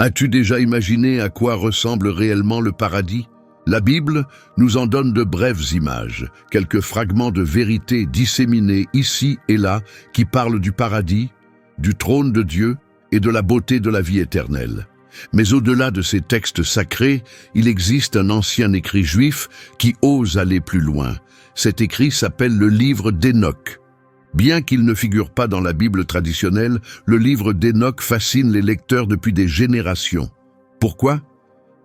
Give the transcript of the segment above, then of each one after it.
As-tu déjà imaginé à quoi ressemble réellement le paradis? La Bible nous en donne de brèves images, quelques fragments de vérité disséminés ici et là qui parlent du paradis, du trône de Dieu et de la beauté de la vie éternelle. Mais au-delà de ces textes sacrés, il existe un ancien écrit juif qui ose aller plus loin. Cet écrit s'appelle le livre d'Hénoch. Bien qu'il ne figure pas dans la Bible traditionnelle, le livre d'Hénoch fascine les lecteurs depuis des générations. Pourquoi?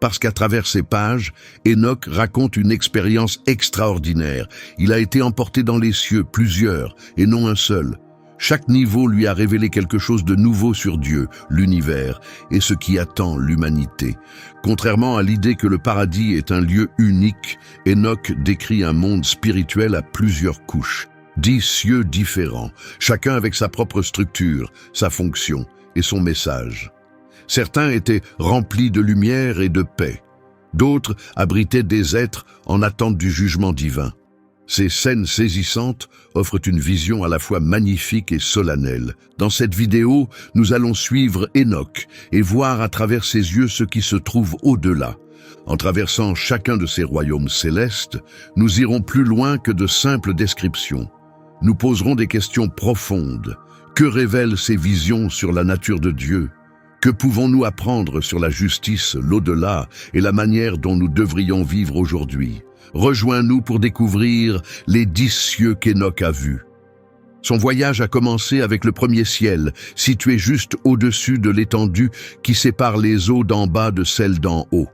Parce qu'à travers ces pages, Hénoch raconte une expérience extraordinaire. Il a été emporté dans les cieux, plusieurs, et non un seul. Chaque niveau lui a révélé quelque chose de nouveau sur Dieu, l'univers, et ce qui attend l'humanité. Contrairement à l'idée que le paradis est un lieu unique, Hénoch décrit un monde spirituel à plusieurs couches. 10 cieux différents, chacun avec sa propre structure, sa fonction et son message. Certains étaient remplis de lumière et de paix. D'autres abritaient des êtres en attente du jugement divin. Ces scènes saisissantes offrent une vision à la fois magnifique et solennelle. Dans cette vidéo, nous allons suivre Hénoch et voir à travers ses yeux ce qui se trouve au-delà. En traversant chacun de ces royaumes célestes, nous irons plus loin que de simples descriptions. Nous poserons des questions profondes. Que révèlent ces visions sur la nature de Dieu? Que pouvons-nous apprendre sur la justice, l'au-delà et la manière dont nous devrions vivre aujourd'hui? Rejoins-nous pour découvrir les 10 cieux qu'Hénoch a vus. Son voyage a commencé avec le premier ciel, situé juste au-dessus de l'étendue qui sépare les eaux d'en bas de celles d'en haut.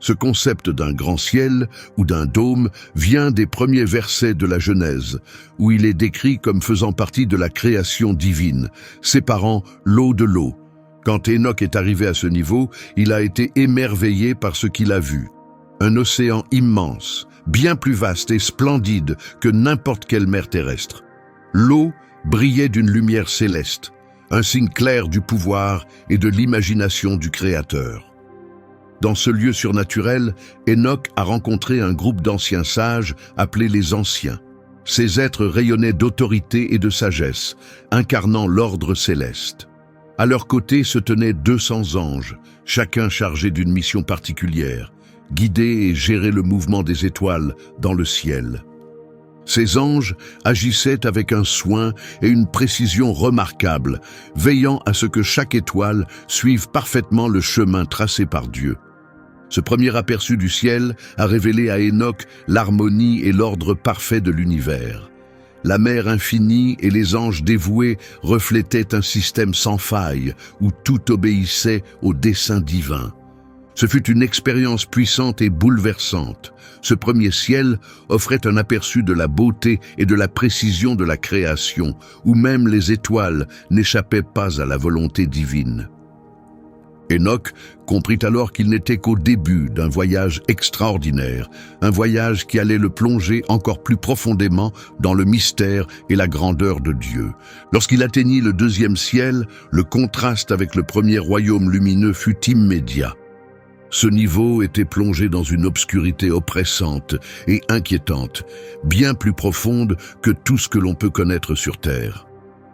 Ce concept d'un grand ciel ou d'un dôme vient des premiers versets de la Genèse, où il est décrit comme faisant partie de la création divine, séparant l'eau de l'eau. Quand Hénoch est arrivé à ce niveau, il a été émerveillé par ce qu'il a vu. Un océan immense, bien plus vaste et splendide que n'importe quelle mer terrestre. L'eau brillait d'une lumière céleste, un signe clair du pouvoir et de l'imagination du Créateur. Dans ce lieu surnaturel, Hénoch a rencontré un groupe d'anciens sages appelés les Anciens. Ces êtres rayonnaient d'autorité et de sagesse, incarnant l'ordre céleste. À leur côté se tenaient 200 anges, chacun chargé d'une mission particulière, guider et gérer le mouvement des étoiles dans le ciel. Ces anges agissaient avec un soin et une précision remarquables, veillant à ce que chaque étoile suive parfaitement le chemin tracé par Dieu. Ce premier aperçu du ciel a révélé à Hénoch l'harmonie et l'ordre parfait de l'univers. La mer infinie et les anges dévoués reflétaient un système sans faille, où tout obéissait au dessein divin. Ce fut une expérience puissante et bouleversante. Ce premier ciel offrait un aperçu de la beauté et de la précision de la création, où même les étoiles n'échappaient pas à la volonté divine. Hénoch comprit alors qu'il n'était qu'au début d'un voyage extraordinaire, un voyage qui allait le plonger encore plus profondément dans le mystère et la grandeur de Dieu. Lorsqu'il atteignit le 2e ciel, le contraste avec le premier royaume lumineux fut immédiat. Ce niveau était plongé dans une obscurité oppressante et inquiétante, bien plus profonde que tout ce que l'on peut connaître sur terre.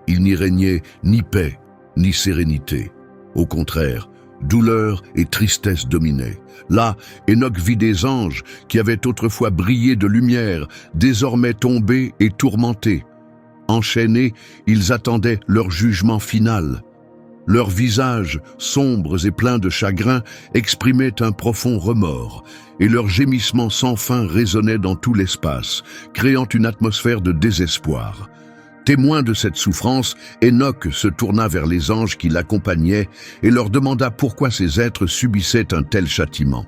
Il n'y régnait ni paix, ni sérénité. Au contraire, douleur et tristesse dominaient. Là, Hénoch vit des anges qui avaient autrefois brillé de lumière, désormais tombés et tourmentés. Enchaînés, ils attendaient leur jugement final. Leurs visages, sombres et pleins de chagrin, exprimaient un profond remords, et leurs gémissements sans fin résonnaient dans tout l'espace, créant une atmosphère de désespoir. Témoin de cette souffrance, Hénoch se tourna vers les anges qui l'accompagnaient et leur demanda pourquoi ces êtres subissaient un tel châtiment.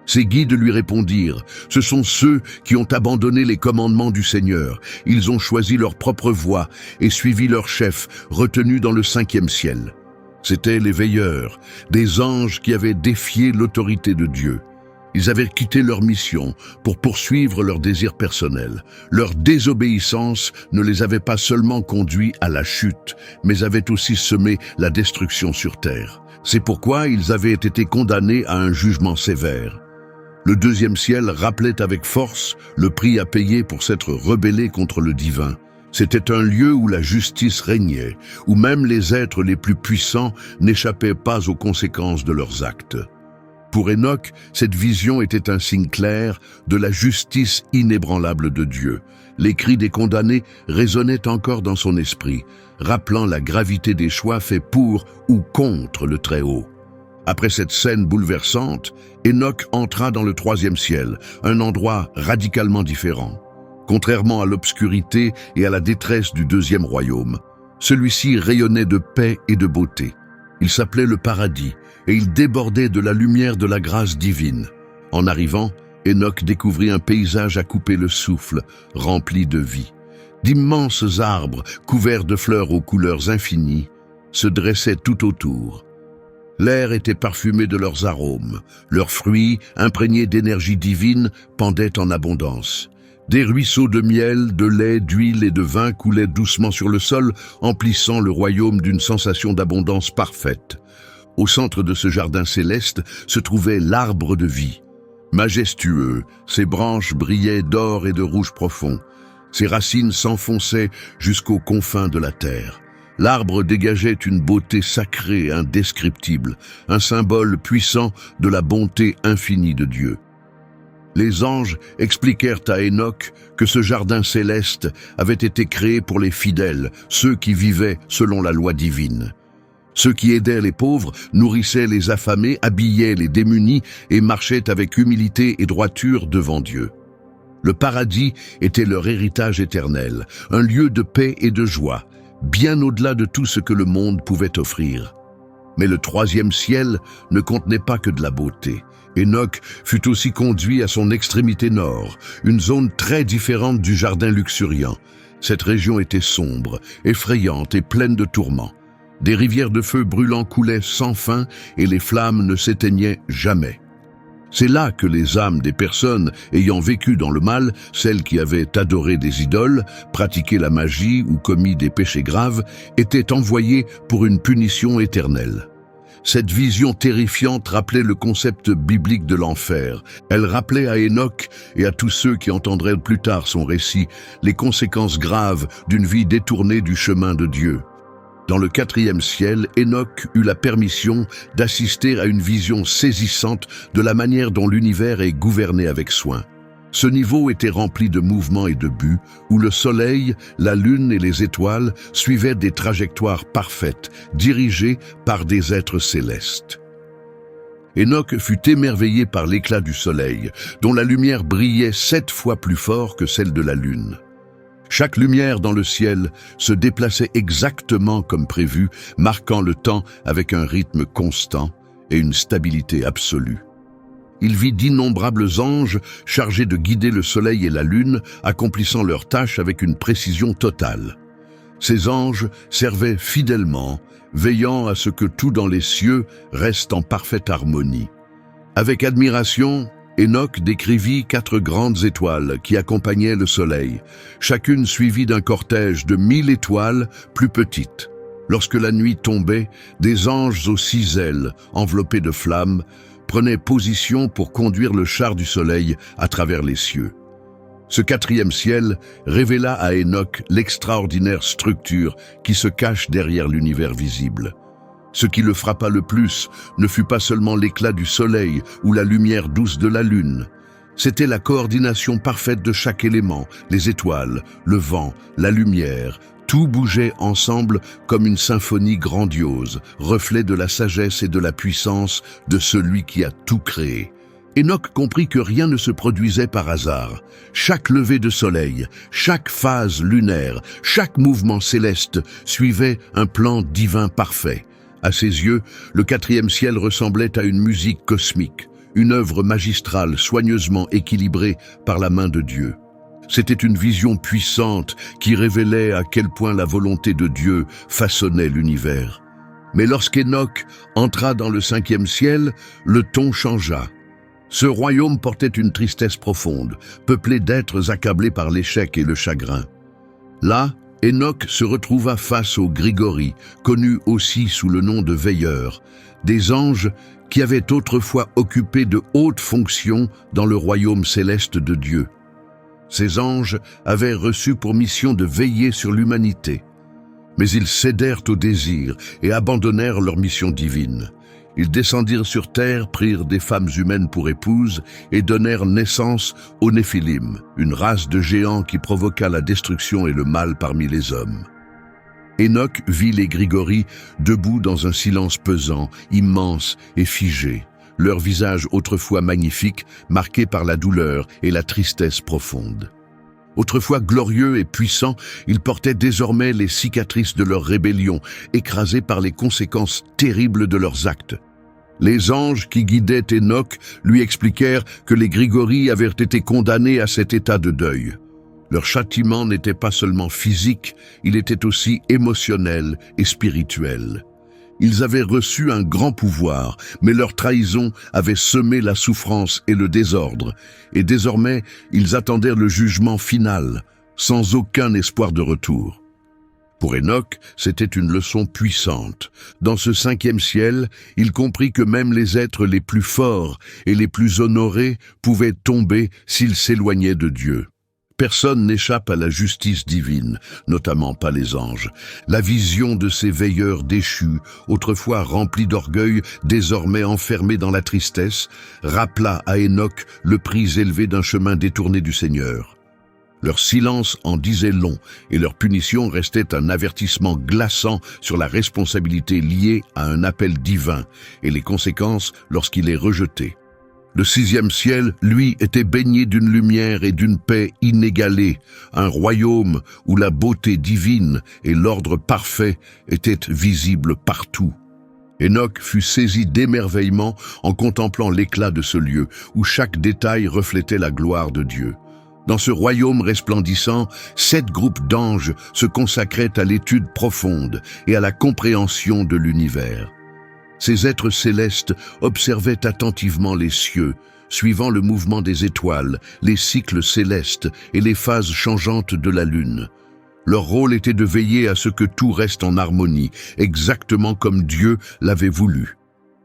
Ses guides lui répondirent « Ce sont ceux qui ont abandonné les commandements du Seigneur. Ils ont choisi leur propre voie et suivi leur chef, retenu dans le 5e ciel. » C'étaient les veilleurs, des anges qui avaient défié l'autorité de Dieu. Ils avaient quitté leur mission pour poursuivre leurs désirs personnels. Leur désobéissance ne les avait pas seulement conduits à la chute, mais avait aussi semé la destruction sur terre. C'est pourquoi ils avaient été condamnés à un jugement sévère. Le 2e ciel rappelait avec force le prix à payer pour s'être rebellé contre le divin. C'était un lieu où la justice régnait, où même les êtres les plus puissants n'échappaient pas aux conséquences de leurs actes. Pour Enoch, cette vision était un signe clair de la justice inébranlable de Dieu. Les cris des condamnés résonnaient encore dans son esprit, rappelant la gravité des choix faits pour ou contre le Très-Haut. Après cette scène bouleversante, Enoch entra dans le troisième ciel, un endroit radicalement différent. Contrairement à l'obscurité et à la détresse du deuxième royaume, celui-ci rayonnait de paix et de beauté. Il s'appelait le paradis, et il débordait de la lumière de la grâce divine. En arrivant, Enoch découvrit un paysage à couper le souffle, rempli de vie. D'immenses arbres, couverts de fleurs aux couleurs infinies, se dressaient tout autour. L'air était parfumé de leurs arômes. Leurs fruits, imprégnés d'énergie divine, pendaient en abondance. Des ruisseaux de miel, de lait, d'huile et de vin coulaient doucement sur le sol, emplissant le royaume d'une sensation d'abondance parfaite. Au centre de ce jardin céleste se trouvait l'arbre de vie. Majestueux, ses branches brillaient d'or et de rouge profond. Ses racines s'enfonçaient jusqu'aux confins de la terre. L'arbre dégageait une beauté sacrée et indescriptible, un symbole puissant de la bonté infinie de Dieu. Les anges expliquèrent à Enoch que ce jardin céleste avait été créé pour les fidèles, ceux qui vivaient selon la loi divine. Ceux qui aidaient les pauvres, nourrissaient les affamés, habillaient les démunis et marchaient avec humilité et droiture devant Dieu. Le paradis était leur héritage éternel, un lieu de paix et de joie, bien au-delà de tout ce que le monde pouvait offrir. Mais le troisième ciel ne contenait pas que de la beauté. Enoch fut aussi conduit à son extrémité nord, une zone très différente du jardin luxuriant. Cette région était sombre, effrayante et pleine de tourments. Des rivières de feu brûlant coulaient sans fin et les flammes ne s'éteignaient jamais. C'est là que les âmes des personnes ayant vécu dans le mal, celles qui avaient adoré des idoles, pratiqué la magie ou commis des péchés graves, étaient envoyées pour une punition éternelle. Cette vision terrifiante rappelait le concept biblique de l'enfer. Elle rappelait à Enoch et à tous ceux qui entendraient plus tard son récit les conséquences graves d'une vie détournée du chemin de Dieu. Dans le quatrième ciel, Enoch eut la permission d'assister à une vision saisissante de la manière dont l'univers est gouverné avec soin. Ce niveau était rempli de mouvements et de buts, où le soleil, la lune et les étoiles suivaient des trajectoires parfaites, dirigées par des êtres célestes. Enoch fut émerveillé par l'éclat du soleil, dont la lumière brillait 7 fois plus fort que celle de la lune. Chaque lumière dans le ciel se déplaçait exactement comme prévu, marquant le temps avec un rythme constant et une stabilité absolue. Il vit d'innombrables anges chargés de guider le soleil et la lune, accomplissant leurs tâches avec une précision totale. Ces anges servaient fidèlement, veillant à ce que tout dans les cieux reste en parfaite harmonie. Avec admiration, Enoch décrivit 4 grandes étoiles qui accompagnaient le soleil, chacune suivie d'un cortège de 1000 étoiles plus petites. Lorsque la nuit tombait, des anges aux 6 ailes, enveloppés de flammes, prenaient position pour conduire le char du soleil à travers les cieux. Ce 4e ciel révéla à Enoch l'extraordinaire structure qui se cache derrière l'univers visible. Ce qui le frappa le plus ne fut pas seulement l'éclat du soleil ou la lumière douce de la lune. C'était la coordination parfaite de chaque élément, les étoiles, le vent, la lumière. Tout bougeait ensemble comme une symphonie grandiose, reflet de la sagesse et de la puissance de celui qui a tout créé. Enoch comprit que rien ne se produisait par hasard. Chaque lever de soleil, chaque phase lunaire, chaque mouvement céleste suivait un plan divin parfait. À ses yeux, le 4e ciel ressemblait à une musique cosmique, une œuvre magistrale soigneusement équilibrée par la main de Dieu. C'était une vision puissante qui révélait à quel point la volonté de Dieu façonnait l'univers. Mais lorsqu'Enoch entra dans le 5e ciel, le ton changea. Ce royaume portait une tristesse profonde, peuplé d'êtres accablés par l'échec et le chagrin. Là, Enoch se retrouva face aux Grigori, connus aussi sous le nom de veilleurs, des anges qui avaient autrefois occupé de hautes fonctions dans le royaume céleste de Dieu. Ces anges avaient reçu pour mission de veiller sur l'humanité. Mais ils cédèrent au désir et abandonnèrent leur mission divine. Ils descendirent sur terre, prirent des femmes humaines pour épouses et donnèrent naissance aux Néphilim, une race de géants qui provoqua la destruction et le mal parmi les hommes. Enoch vit les Grigori debout dans un silence pesant, immense et figé, leur visage autrefois magnifique, marqué par la douleur et la tristesse profonde. Autrefois glorieux et puissants, ils portaient désormais les cicatrices de leur rébellion, écrasés par les conséquences terribles de leurs actes. Les anges qui guidaient Enoch lui expliquèrent que les Grigori avaient été condamnés à cet état de deuil. Leur châtiment n'était pas seulement physique, il était aussi émotionnel et spirituel. Ils avaient reçu un grand pouvoir, mais leur trahison avait semé la souffrance et le désordre, et désormais ils attendèrent le jugement final, sans aucun espoir de retour. Pour Enoch, c'était une leçon puissante. Dans ce 5e ciel, il comprit que même les êtres les plus forts et les plus honorés pouvaient tomber s'ils s'éloignaient de Dieu. Personne n'échappe à la justice divine, notamment pas les anges. La vision de ces veilleurs déchus, autrefois remplis d'orgueil, désormais enfermés dans la tristesse, rappela à Enoch le prix élevé d'un chemin détourné du Seigneur. Leur silence en disait long, et leur punition restait un avertissement glaçant sur la responsabilité liée à un appel divin et les conséquences lorsqu'il est rejeté. Le 6e ciel, lui, était baigné d'une lumière et d'une paix inégalée, un royaume où la beauté divine et l'ordre parfait étaient visibles partout. Enoch fut saisi d'émerveillement en contemplant l'éclat de ce lieu, où chaque détail reflétait la gloire de Dieu. Dans ce royaume resplendissant, 7 groupes d'anges se consacraient à l'étude profonde et à la compréhension de l'univers. Ces êtres célestes observaient attentivement les cieux, suivant le mouvement des étoiles, les cycles célestes et les phases changeantes de la lune. Leur rôle était de veiller à ce que tout reste en harmonie, exactement comme Dieu l'avait voulu.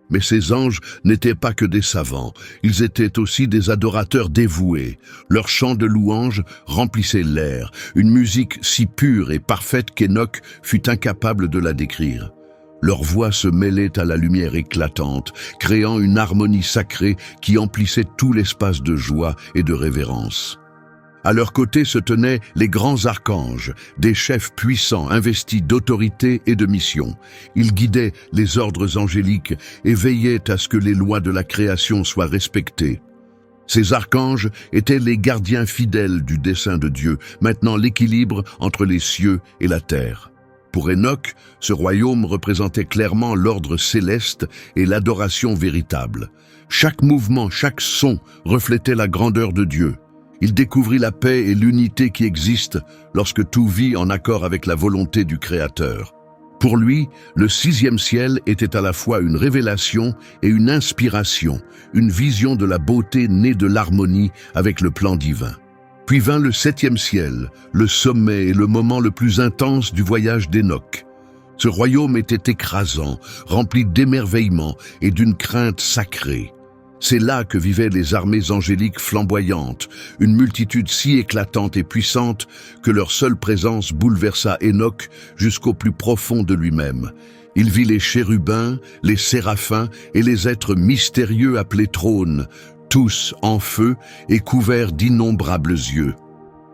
Mais ces anges n'étaient pas que des savants, ils étaient aussi des adorateurs dévoués. Leur chant de louange remplissait l'air, une musique si pure et parfaite qu'Enoch fut incapable de la décrire. Leur voix se mêlait à la lumière éclatante, créant une harmonie sacrée qui emplissait tout l'espace de joie et de révérence. À leur côté se tenaient les grands archanges, des chefs puissants investis d'autorité et de mission. Ils guidaient les ordres angéliques et veillaient à ce que les lois de la création soient respectées. Ces archanges étaient les gardiens fidèles du dessein de Dieu, maintenant l'équilibre entre les cieux et la terre. Pour Enoch, ce royaume représentait clairement l'ordre céleste et l'adoration véritable. Chaque mouvement, chaque son reflétait la grandeur de Dieu. Il découvrit la paix et l'unité qui existent lorsque tout vit en accord avec la volonté du Créateur. Pour lui, le 6e ciel était à la fois une révélation et une inspiration, une vision de la beauté née de l'harmonie avec le plan divin. Puis vint le 7e ciel, le sommet et le moment le plus intense du voyage d'Enoch. Ce royaume était écrasant, rempli d'émerveillement et d'une crainte sacrée. C'est là que vivaient les armées angéliques flamboyantes, une multitude si éclatante et puissante que leur seule présence bouleversa Enoch jusqu'au plus profond de lui-même. Il vit les chérubins, les séraphins et les êtres mystérieux appelés trônes, tous en feu et couverts d'innombrables yeux.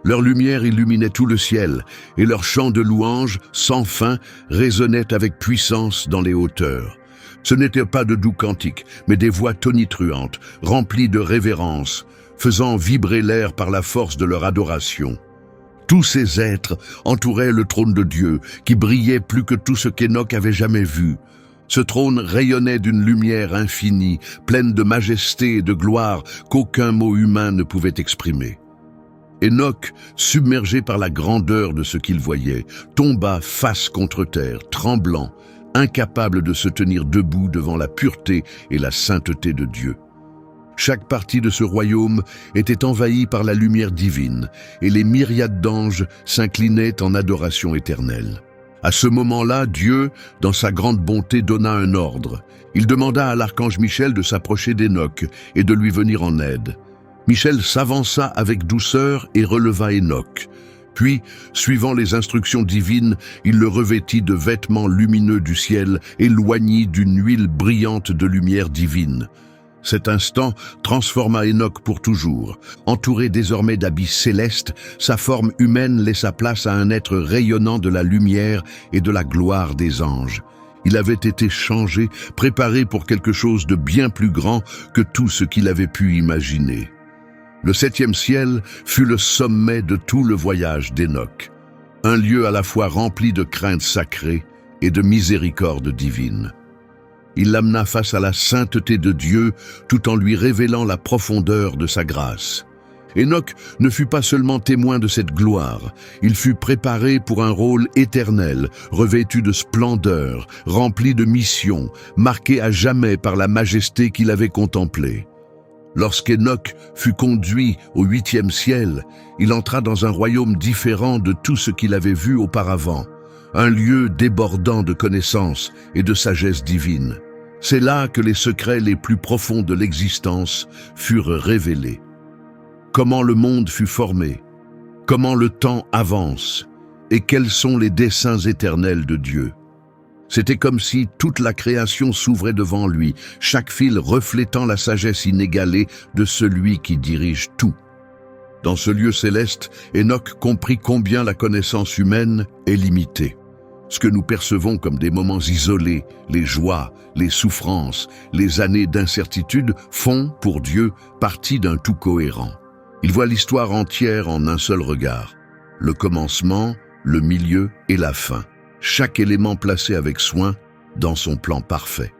Leur lumière illuminait tout le ciel, et leur chant de louange, sans fin, résonnait avec puissance dans les hauteurs. Ce n'étaient pas de doux cantiques, mais des voix tonitruantes, remplies de révérence, faisant vibrer l'air par la force de leur adoration. Tous ces êtres entouraient le trône de Dieu, qui brillait plus que tout ce qu'Enoch avait jamais vu. Ce trône rayonnait d'une lumière infinie, pleine de majesté et de gloire qu'aucun mot humain ne pouvait exprimer. Enoch, submergé par la grandeur de ce qu'il voyait, tomba face contre terre, tremblant, incapable de se tenir debout devant la pureté et la sainteté de Dieu. Chaque partie de ce royaume était envahie par la lumière divine, et les myriades d'anges s'inclinaient en adoration éternelle. À ce moment-là, Dieu, dans sa grande bonté, donna un ordre. Il demanda à l'archange Michel de s'approcher d'Enoch et de lui venir en aide. Michel s'avança avec douceur et releva Enoch. Puis, suivant les instructions divines, il le revêtit de vêtements lumineux du ciel et l'oignit d'une huile brillante de lumière divine. Cet instant transforma Enoch pour toujours. Entouré désormais d'habits célestes, sa forme humaine laissa place à un être rayonnant de la lumière et de la gloire des anges. Il avait été changé, préparé pour quelque chose de bien plus grand que tout ce qu'il avait pu imaginer. Le 7e ciel fut le sommet de tout le voyage d'Enoch, un lieu à la fois rempli de crainte sacrée et de miséricorde divine. Il l'amena face à la sainteté de Dieu tout en lui révélant la profondeur de sa grâce. Enoch ne fut pas seulement témoin de cette gloire, il fut préparé pour un rôle éternel, revêtu de splendeur, rempli de mission, marqué à jamais par la majesté qu'il avait contemplée. Lorsqu'Enoch fut conduit au 8e ciel, il entra dans un royaume différent de tout ce qu'il avait vu auparavant, un lieu débordant de connaissances et de sagesse divine. C'est là que les secrets les plus profonds de l'existence furent révélés. Comment le monde fut formé, comment le temps avance, et quels sont les desseins éternels de Dieu. C'était comme si toute la création s'ouvrait devant lui, chaque fil reflétant la sagesse inégalée de celui qui dirige tout. Dans ce lieu céleste, Enoch comprit combien la connaissance humaine est limitée. Ce que nous percevons comme des moments isolés, les joies, les souffrances, les années d'incertitude font, pour Dieu, partie d'un tout cohérent. Il voit l'histoire entière en un seul regard. Le commencement, le milieu et la fin. Chaque élément placé avec soin dans son plan parfait.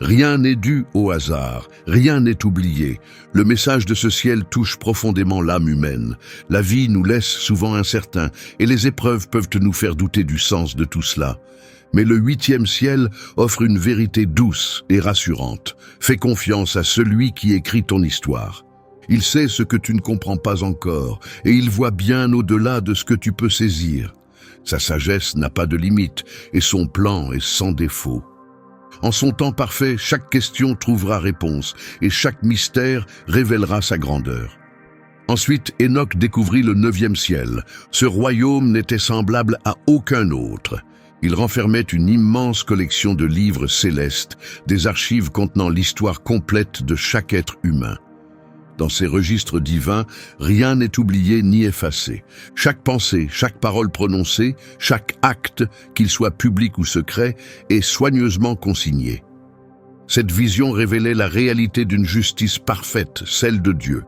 Rien n'est dû au hasard, rien n'est oublié. Le message de ce ciel touche profondément l'âme humaine. La vie nous laisse souvent incertains et les épreuves peuvent nous faire douter du sens de tout cela. Mais le 8e ciel offre une vérité douce et rassurante. Fais confiance à celui qui écrit ton histoire. Il sait ce que tu ne comprends pas encore et il voit bien au-delà de ce que tu peux saisir. Sa sagesse n'a pas de limite et son plan est sans défaut. En son temps parfait, chaque question trouvera réponse et chaque mystère révélera sa grandeur. Ensuite, Enoch découvrit le 9e ciel. Ce royaume n'était semblable à aucun autre. Il renfermait une immense collection de livres célestes, des archives contenant l'histoire complète de chaque être humain. Dans ces registres divins, rien n'est oublié ni effacé. Chaque pensée, chaque parole prononcée, chaque acte, qu'il soit public ou secret, est soigneusement consigné. Cette vision révélait la réalité d'une justice parfaite, celle de Dieu.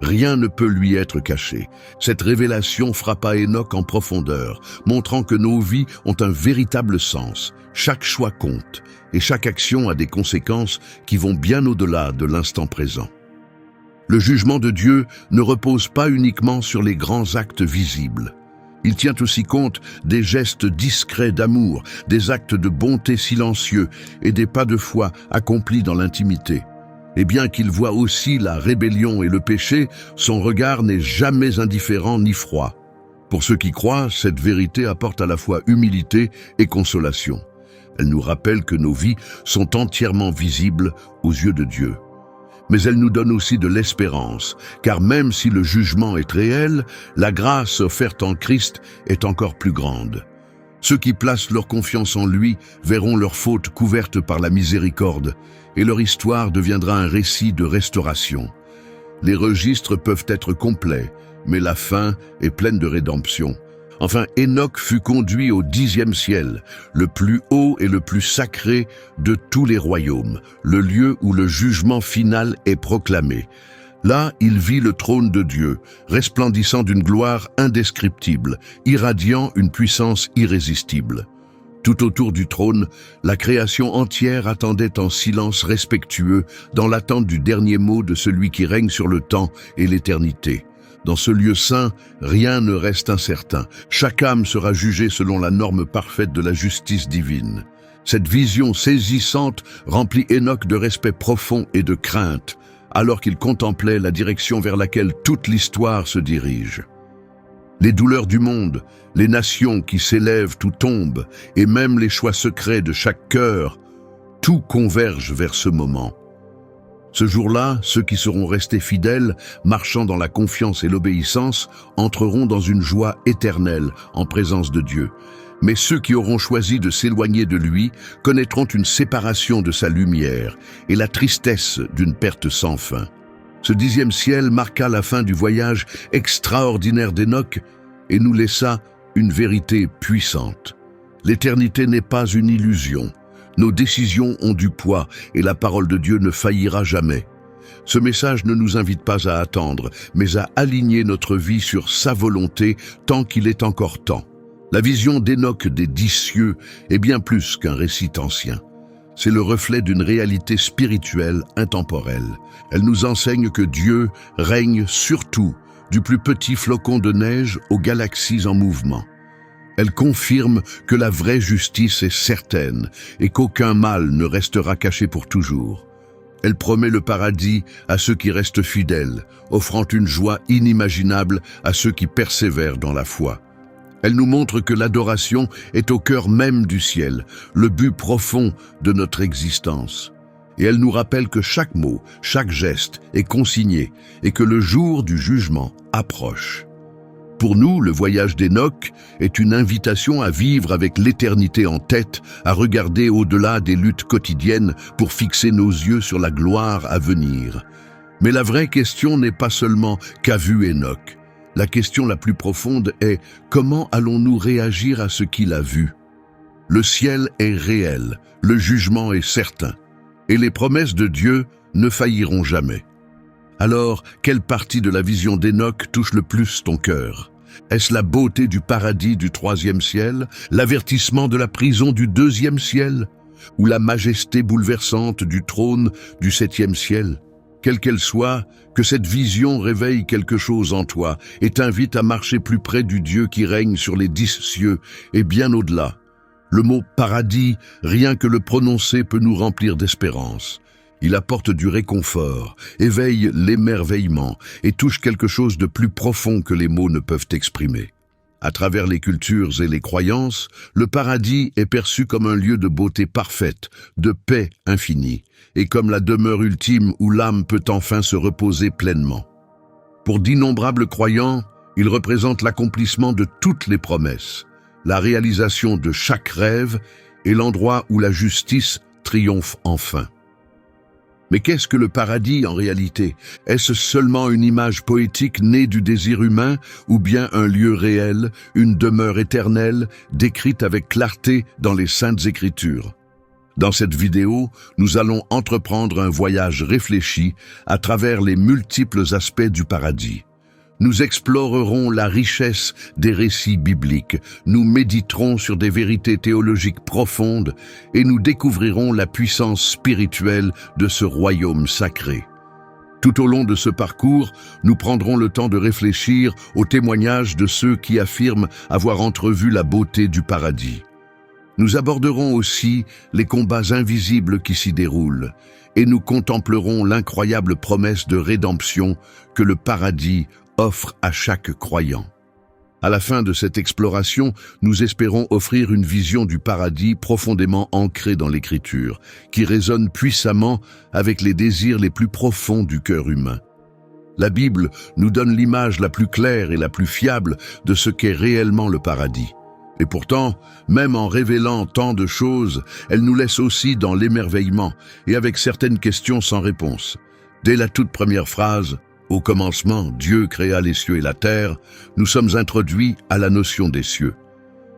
Rien ne peut lui être caché. Cette révélation frappa Enoch en profondeur, montrant que nos vies ont un véritable sens. Chaque choix compte, et chaque action a des conséquences qui vont bien au-delà de l'instant présent. Le jugement de Dieu ne repose pas uniquement sur les grands actes visibles. Il tient aussi compte des gestes discrets d'amour, des actes de bonté silencieux et des pas de foi accomplis dans l'intimité. Et bien qu'il voie aussi la rébellion et le péché, son regard n'est jamais indifférent ni froid. Pour ceux qui croient, cette vérité apporte à la fois humilité et consolation. Elle nous rappelle que nos vies sont entièrement visibles aux yeux de Dieu. Mais elle nous donne aussi de l'espérance, car même si le jugement est réel, la grâce offerte en Christ est encore plus grande. Ceux qui placent leur confiance en lui verront leurs fautes couvertes par la miséricorde, et leur histoire deviendra un récit de restauration. Les registres peuvent être complets, mais la fin est pleine de rédemption. Enfin, Enoch fut conduit au 10e ciel, le plus haut et le plus sacré de tous les royaumes, le lieu où le jugement final est proclamé. Là, il vit le trône de Dieu, resplendissant d'une gloire indescriptible, irradiant une puissance irrésistible. Tout autour du trône, la création entière attendait en silence respectueux, dans l'attente du dernier mot de celui qui règne sur le temps et l'éternité. Dans ce lieu saint, rien ne reste incertain. Chaque âme sera jugée selon la norme parfaite de la justice divine. Cette vision saisissante remplit Enoch de respect profond et de crainte, alors qu'il contemplait la direction vers laquelle toute l'histoire se dirige. Les douleurs du monde, les nations qui s'élèvent ou tombent, et même les choix secrets de chaque cœur, tout converge vers ce moment. Ce jour-là, ceux qui seront restés fidèles, marchant dans la confiance et l'obéissance, entreront dans une joie éternelle en présence de Dieu. Mais ceux qui auront choisi de s'éloigner de lui connaîtront une séparation de sa lumière et la tristesse d'une perte sans fin. Ce 10e ciel marqua la fin du voyage extraordinaire d'Hénoch et nous laissa une vérité puissante. L'éternité n'est pas une illusion. Nos décisions ont du poids et la parole de Dieu ne faillira jamais. Ce message ne nous invite pas à attendre, mais à aligner notre vie sur sa volonté tant qu'il est encore temps. La vision d'Hénoch des 10 cieux est bien plus qu'un récit ancien. C'est le reflet d'une réalité spirituelle intemporelle. Elle nous enseigne que Dieu règne sur tout, du plus petit flocon de neige aux galaxies en mouvement. Elle confirme que la vraie justice est certaine et qu'aucun mal ne restera caché pour toujours. Elle promet le paradis à ceux qui restent fidèles, offrant une joie inimaginable à ceux qui persévèrent dans la foi. Elle nous montre que l'adoration est au cœur même du ciel, le but profond de notre existence. Et elle nous rappelle que chaque mot, chaque geste est consigné et que le jour du jugement approche. Pour nous, le voyage d'Hénoch est une invitation à vivre avec l'éternité en tête, à regarder au-delà des luttes quotidiennes pour fixer nos yeux sur la gloire à venir. Mais la vraie question n'est pas seulement qu'a vu Hénoch. La question la plus profonde est comment allons-nous réagir à ce qu'il a vu? Le ciel est réel, le jugement est certain, et les promesses de Dieu ne failliront jamais. Alors, quelle partie de la vision d'Hénoch touche le plus ton cœur? Est-ce la beauté du paradis du 3e ciel, l'avertissement de la prison du 2e ciel, ou la majesté bouleversante du trône du 7e ciel? Quelle qu'elle soit, que cette vision réveille quelque chose en toi et t'invite à marcher plus près du Dieu qui règne sur les 10 cieux et bien au-delà. Le mot paradis, rien que le prononcer peut nous remplir d'espérance. Il apporte du réconfort, éveille l'émerveillement et touche quelque chose de plus profond que les mots ne peuvent exprimer. À travers les cultures et les croyances, le paradis est perçu comme un lieu de beauté parfaite, de paix infinie, et comme la demeure ultime où l'âme peut enfin se reposer pleinement. Pour d'innombrables croyants, il représente l'accomplissement de toutes les promesses, la réalisation de chaque rêve et l'endroit où la justice triomphe enfin. Mais qu'est-ce que le paradis en réalité? Est-ce seulement une image poétique née du désir humain ou bien un lieu réel, une demeure éternelle, décrite avec clarté dans les Saintes Écritures? Dans cette vidéo, nous allons entreprendre un voyage réfléchi à travers les multiples aspects du paradis. Nous explorerons la richesse des récits bibliques, nous méditerons sur des vérités théologiques profondes et nous découvrirons la puissance spirituelle de ce royaume sacré. Tout au long de ce parcours, nous prendrons le temps de réfléchir aux témoignages de ceux qui affirment avoir entrevu la beauté du paradis. Nous aborderons aussi les combats invisibles qui s'y déroulent et nous contemplerons l'incroyable promesse de rédemption que le paradis offre à chaque croyant. À la fin de cette exploration, nous espérons offrir une vision du paradis profondément ancrée dans l'Écriture, qui résonne puissamment avec les désirs les plus profonds du cœur humain. La Bible nous donne l'image la plus claire et la plus fiable de ce qu'est réellement le paradis. Et pourtant, même en révélant tant de choses, elle nous laisse aussi dans l'émerveillement et avec certaines questions sans réponse. Dès la toute première phrase, « Au commencement, Dieu créa les cieux et la terre », nous sommes introduits à la notion des cieux.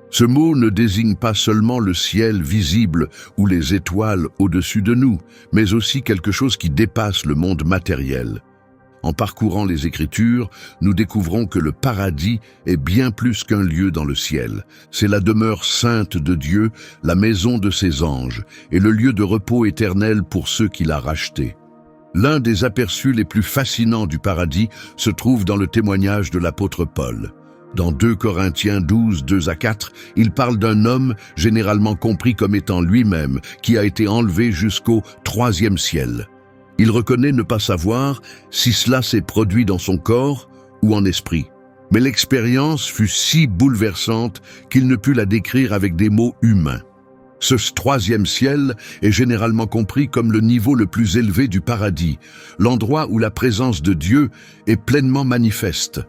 Ce mot ne désigne pas seulement le ciel visible ou les étoiles au-dessus de nous, mais aussi quelque chose qui dépasse le monde matériel. En parcourant les Écritures, nous découvrons que le paradis est bien plus qu'un lieu dans le ciel. C'est la demeure sainte de Dieu, la maison de ses anges, et le lieu de repos éternel pour ceux qui l'a racheté. L'un des aperçus les plus fascinants du paradis se trouve dans le témoignage de l'apôtre Paul. Dans 2 Corinthiens 12, 2 à 4, il parle d'un homme généralement compris comme étant lui-même, qui a été enlevé jusqu'au 3e ciel. Il reconnaît ne pas savoir si cela s'est produit dans son corps ou en esprit. Mais l'expérience fut si bouleversante qu'il ne put la décrire avec des mots humains. Ce troisième ciel est généralement compris comme le niveau le plus élevé du paradis, l'endroit où la présence de Dieu est pleinement manifeste.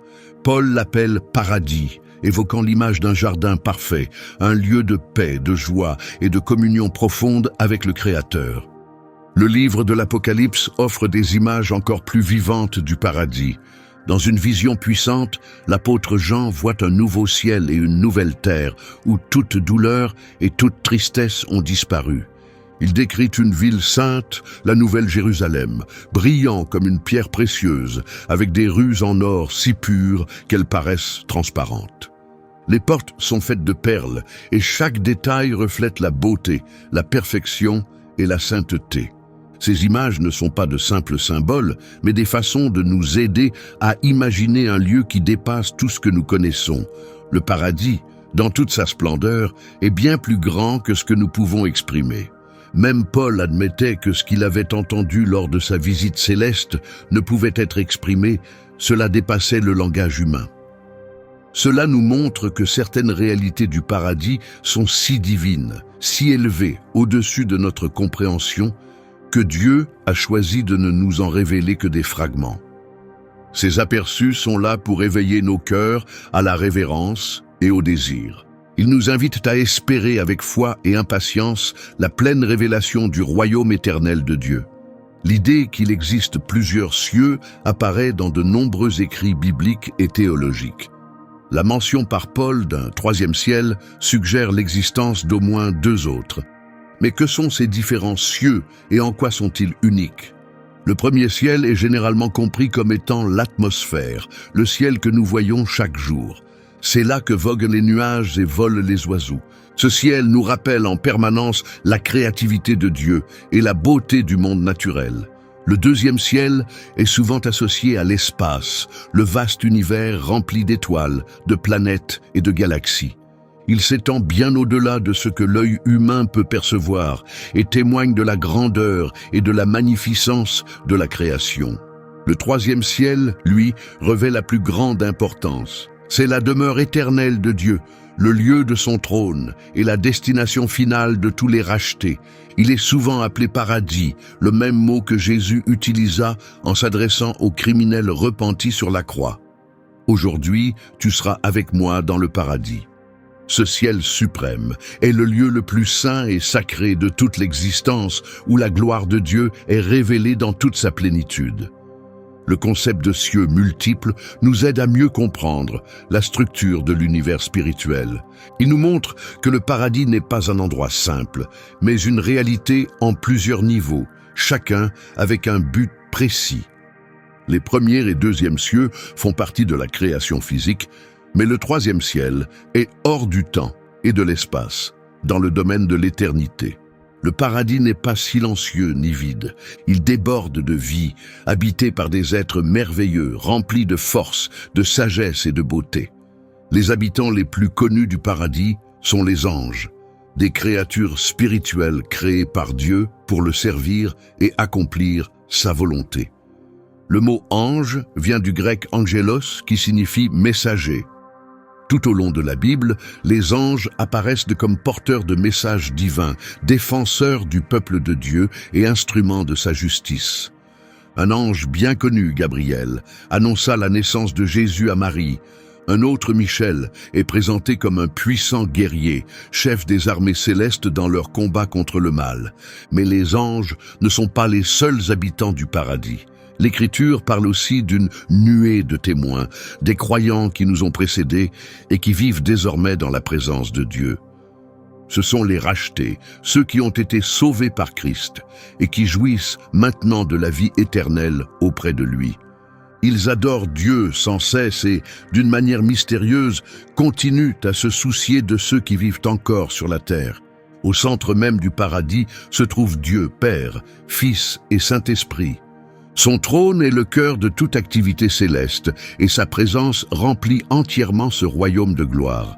Paul l'appelle paradis, évoquant l'image d'un jardin parfait, un lieu de paix, de joie et de communion profonde avec le Créateur. Le livre de l'Apocalypse offre des images encore plus vivantes du paradis. Dans une vision puissante, l'apôtre Jean voit un nouveau ciel et une nouvelle terre, où toute douleur et toute tristesse ont disparu. Il décrit une ville sainte, la Nouvelle Jérusalem, brillant comme une pierre précieuse, avec des rues en or si pures qu'elles paraissent transparentes. Les portes sont faites de perles, et chaque détail reflète la beauté, la perfection et la sainteté. Ces images ne sont pas de simples symboles, mais des façons de nous aider à imaginer un lieu qui dépasse tout ce que nous connaissons. Le paradis, dans toute sa splendeur, est bien plus grand que ce que nous pouvons exprimer. Même Paul admettait que ce qu'il avait entendu lors de sa visite céleste ne pouvait être exprimé, cela dépassait le langage humain. Cela nous montre que certaines réalités du paradis sont si divines, si élevées, au-dessus de notre compréhension, que Dieu a choisi de ne nous en révéler que des fragments. Ces aperçus sont là pour éveiller nos cœurs à la révérence et au désir. Ils nous invitent à espérer avec foi et impatience la pleine révélation du royaume éternel de Dieu. L'idée qu'il existe plusieurs cieux apparaît dans de nombreux écrits bibliques et théologiques. La mention par Paul d'un troisième ciel suggère l'existence d'au moins deux autres. Mais que sont ces différents cieux et en quoi sont-ils uniques? Le premier ciel est généralement compris comme étant l'atmosphère, le ciel que nous voyons chaque jour. C'est là que voguent les nuages et volent les oiseaux. Ce ciel nous rappelle en permanence la créativité de Dieu et la beauté du monde naturel. Le deuxième ciel est souvent associé à l'espace, le vaste univers rempli d'étoiles, de planètes et de galaxies. Il s'étend bien au-delà de ce que l'œil humain peut percevoir et témoigne de la grandeur et de la magnificence de la création. Le troisième ciel, lui, revêt la plus grande importance. C'est la demeure éternelle de Dieu, le lieu de son trône et la destination finale de tous les rachetés. Il est souvent appelé paradis, le même mot que Jésus utilisa en s'adressant aux criminels repentis sur la croix. Aujourd'hui, tu seras avec moi dans le paradis. Ce ciel suprême est le lieu le plus saint et sacré de toute l'existence, où la gloire de Dieu est révélée dans toute sa plénitude. Le concept de cieux multiples nous aide à mieux comprendre la structure de l'univers spirituel. Il nous montre que le paradis n'est pas un endroit simple, mais une réalité en plusieurs niveaux, chacun avec un but précis. Les premiers et deuxièmes cieux font partie de la création physique, mais le troisième ciel est hors du temps et de l'espace, dans le domaine de l'éternité. Le paradis n'est pas silencieux ni vide, il déborde de vie, habité par des êtres merveilleux, remplis de force, de sagesse et de beauté. Les habitants les plus connus du paradis sont les anges, des créatures spirituelles créées par Dieu pour le servir et accomplir sa volonté. Le mot ange vient du grec angelos qui signifie messager. Tout au long de la Bible, les anges apparaissent comme porteurs de messages divins, défenseurs du peuple de Dieu et instruments de sa justice. Un ange bien connu, Gabriel, annonça la naissance de Jésus à Marie. Un autre, Michel, est présenté comme un puissant guerrier, chef des armées célestes dans leur combat contre le mal. Mais les anges ne sont pas les seuls habitants du paradis. L'Écriture parle aussi d'une nuée de témoins, des croyants qui nous ont précédés et qui vivent désormais dans la présence de Dieu. Ce sont les rachetés, ceux qui ont été sauvés par Christ et qui jouissent maintenant de la vie éternelle auprès de lui. Ils adorent Dieu sans cesse et, d'une manière mystérieuse, continuent à se soucier de ceux qui vivent encore sur la terre. Au centre même du paradis se trouve Dieu, Père, Fils et Saint-Esprit. Son trône est le cœur de toute activité céleste et sa présence remplit entièrement ce royaume de gloire.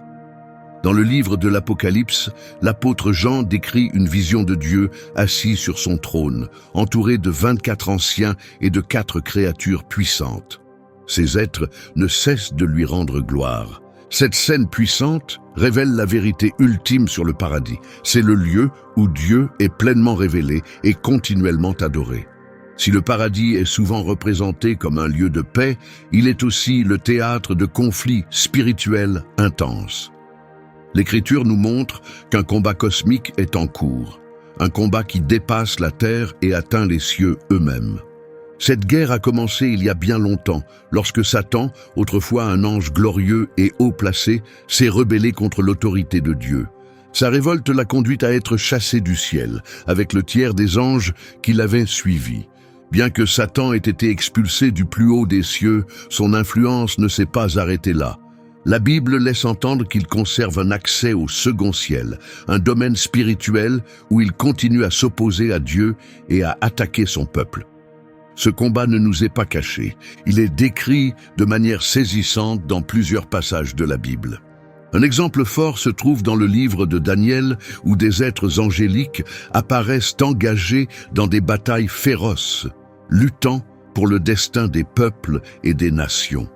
Dans le livre de l'Apocalypse, l'apôtre Jean décrit une vision de Dieu assis sur son trône, entouré de 24 anciens et de 4 créatures puissantes. Ces êtres ne cessent de lui rendre gloire. Cette scène puissante révèle la vérité ultime sur le paradis. C'est le lieu où Dieu est pleinement révélé et continuellement adoré. Si le paradis est souvent représenté comme un lieu de paix, il est aussi le théâtre de conflits spirituels intenses. L'Écriture nous montre qu'un combat cosmique est en cours, un combat qui dépasse la terre et atteint les cieux eux-mêmes. Cette guerre a commencé il y a bien longtemps, lorsque Satan, autrefois un ange glorieux et haut placé, s'est rebellé contre l'autorité de Dieu. Sa révolte l'a conduit à être chassé du ciel, avec le tiers des anges qui l'avaient suivi. Bien que Satan ait été expulsé du plus haut des cieux, son influence ne s'est pas arrêtée là. La Bible laisse entendre qu'il conserve un accès au second ciel, un domaine spirituel où il continue à s'opposer à Dieu et à attaquer son peuple. Ce combat ne nous est pas caché, il est décrit de manière saisissante dans plusieurs passages de la Bible. Un exemple fort se trouve dans le livre de Daniel, où des êtres angéliques apparaissent engagés dans des batailles féroces, luttant pour le destin des peuples et des nations.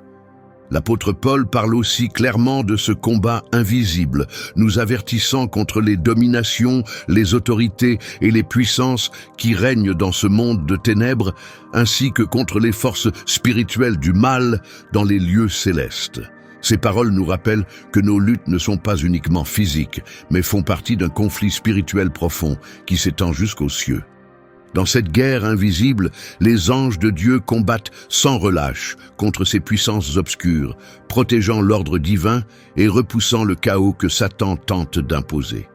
L'apôtre Paul parle aussi clairement de ce combat invisible, nous avertissant contre les dominations, les autorités et les puissances qui règnent dans ce monde de ténèbres, ainsi que contre les forces spirituelles du mal dans les lieux célestes. Ces paroles nous rappellent que nos luttes ne sont pas uniquement physiques, mais font partie d'un conflit spirituel profond qui s'étend jusqu'aux cieux. Dans cette guerre invisible, les anges de Dieu combattent sans relâche contre ces puissances obscures, protégeant l'ordre divin et repoussant le chaos que Satan tente d'imposer.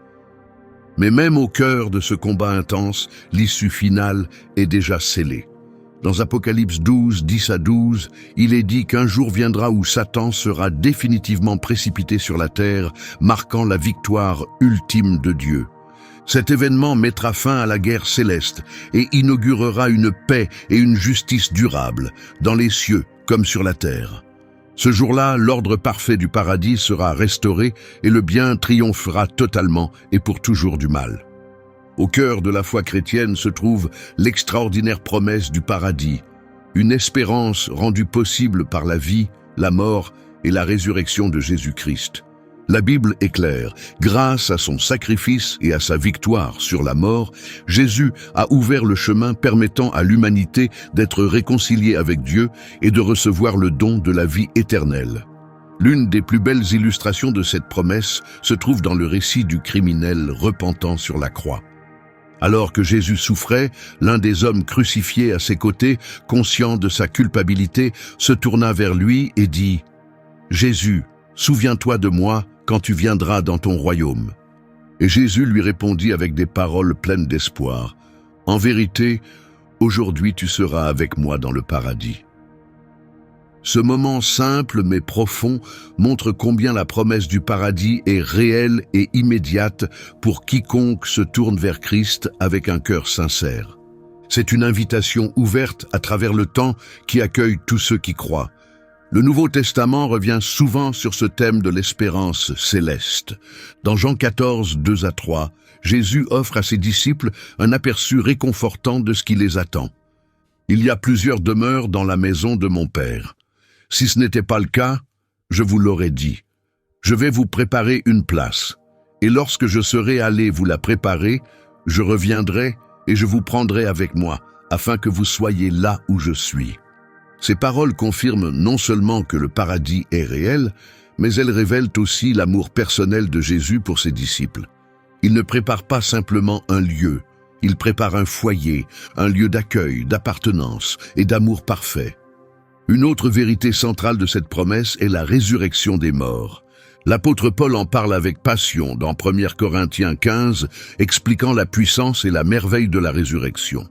Mais même au cœur de ce combat intense, l'issue finale est déjà scellée. Dans Apocalypse 12, 10 à 12, il est dit qu'un jour viendra où Satan sera définitivement précipité sur la terre, marquant la victoire ultime de Dieu. Cet événement mettra fin à la guerre céleste et inaugurera une paix et une justice durable, dans les cieux comme sur la terre. Ce jour-là, l'ordre parfait du paradis sera restauré et le bien triomphera totalement et pour toujours du mal. Au cœur de la foi chrétienne se trouve l'extraordinaire promesse du paradis, une espérance rendue possible par la vie, la mort et la résurrection de Jésus-Christ. La Bible est claire, grâce à son sacrifice et à sa victoire sur la mort, Jésus a ouvert le chemin permettant à l'humanité d'être réconciliée avec Dieu et de recevoir le don de la vie éternelle. L'une des plus belles illustrations de cette promesse se trouve dans le récit du criminel repentant sur la croix. Alors que Jésus souffrait, l'un des hommes crucifiés à ses côtés, conscient de sa culpabilité, se tourna vers lui et dit « Jésus, souviens-toi de moi quand tu viendras dans ton royaume. » Et Jésus lui répondit avec des paroles pleines d'espoir. « En vérité, aujourd'hui tu seras avec moi dans le paradis. » Ce moment simple mais profond montre combien la promesse du paradis est réelle et immédiate pour quiconque se tourne vers Christ avec un cœur sincère. C'est une invitation ouverte à travers le temps qui accueille tous ceux qui croient. Le Nouveau Testament revient souvent sur ce thème de l'espérance céleste. Dans Jean 14, 2 à 3, Jésus offre à ses disciples un aperçu réconfortant de ce qui les attend. « Il y a plusieurs demeures dans la maison de mon Père. Si ce n'était pas le cas, je vous l'aurais dit. Je vais vous préparer une place. Et lorsque je serai allé vous la préparer, je reviendrai et je vous prendrai avec moi, afin que vous soyez là où je suis. » Ces paroles confirment non seulement que le paradis est réel, mais elles révèlent aussi l'amour personnel de Jésus pour ses disciples. Il ne prépare pas simplement un lieu, il prépare un foyer, un lieu d'accueil, d'appartenance et d'amour parfait. Une autre vérité centrale de cette promesse est la résurrection des morts. L'apôtre Paul en parle avec passion dans 1 Corinthiens 15, expliquant la puissance et la merveille de la résurrection.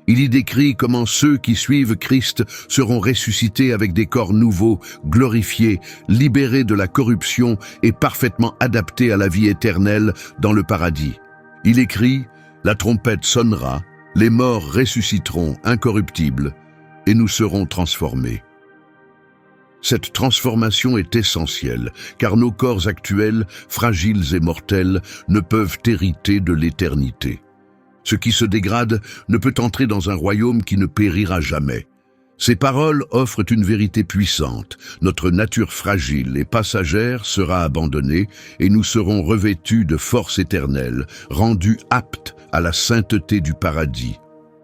Il y décrit comment ceux qui suivent Christ seront ressuscités avec des corps nouveaux, glorifiés, libérés de la corruption et parfaitement adaptés à la vie éternelle dans le paradis. Il écrit « La trompette sonnera, les morts ressusciteront incorruptibles, et nous serons transformés. » Cette transformation est essentielle, car nos corps actuels, fragiles et mortels, ne peuvent hériter de l'éternité. Ce qui se dégrade ne peut entrer dans un royaume qui ne périra jamais. Ces paroles offrent une vérité puissante. Notre nature fragile et passagère sera abandonnée et nous serons revêtus de force éternelle, rendus aptes à la sainteté du paradis.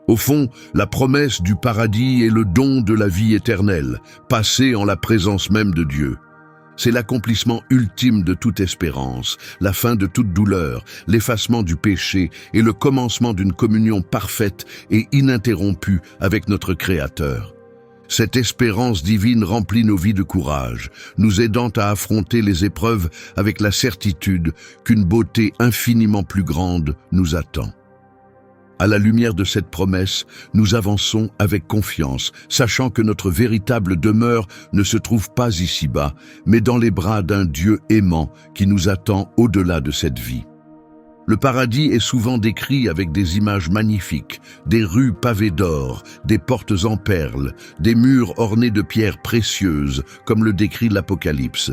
Au fond, la promesse du paradis est le don de la vie éternelle, passée en la présence même de Dieu. C'est l'accomplissement ultime de toute espérance, la fin de toute douleur, l'effacement du péché et le commencement d'une communion parfaite et ininterrompue avec notre Créateur. Cette espérance divine remplit nos vies de courage, nous aidant à affronter les épreuves avec la certitude qu'une beauté infiniment plus grande nous attend. À la lumière de cette promesse, nous avançons avec confiance, sachant que notre véritable demeure ne se trouve pas ici-bas, mais dans les bras d'un Dieu aimant qui nous attend au-delà de cette vie. Le paradis est souvent décrit avec des images magnifiques, des rues pavées d'or, des portes en perles, des murs ornés de pierres précieuses, comme le décrit l'Apocalypse.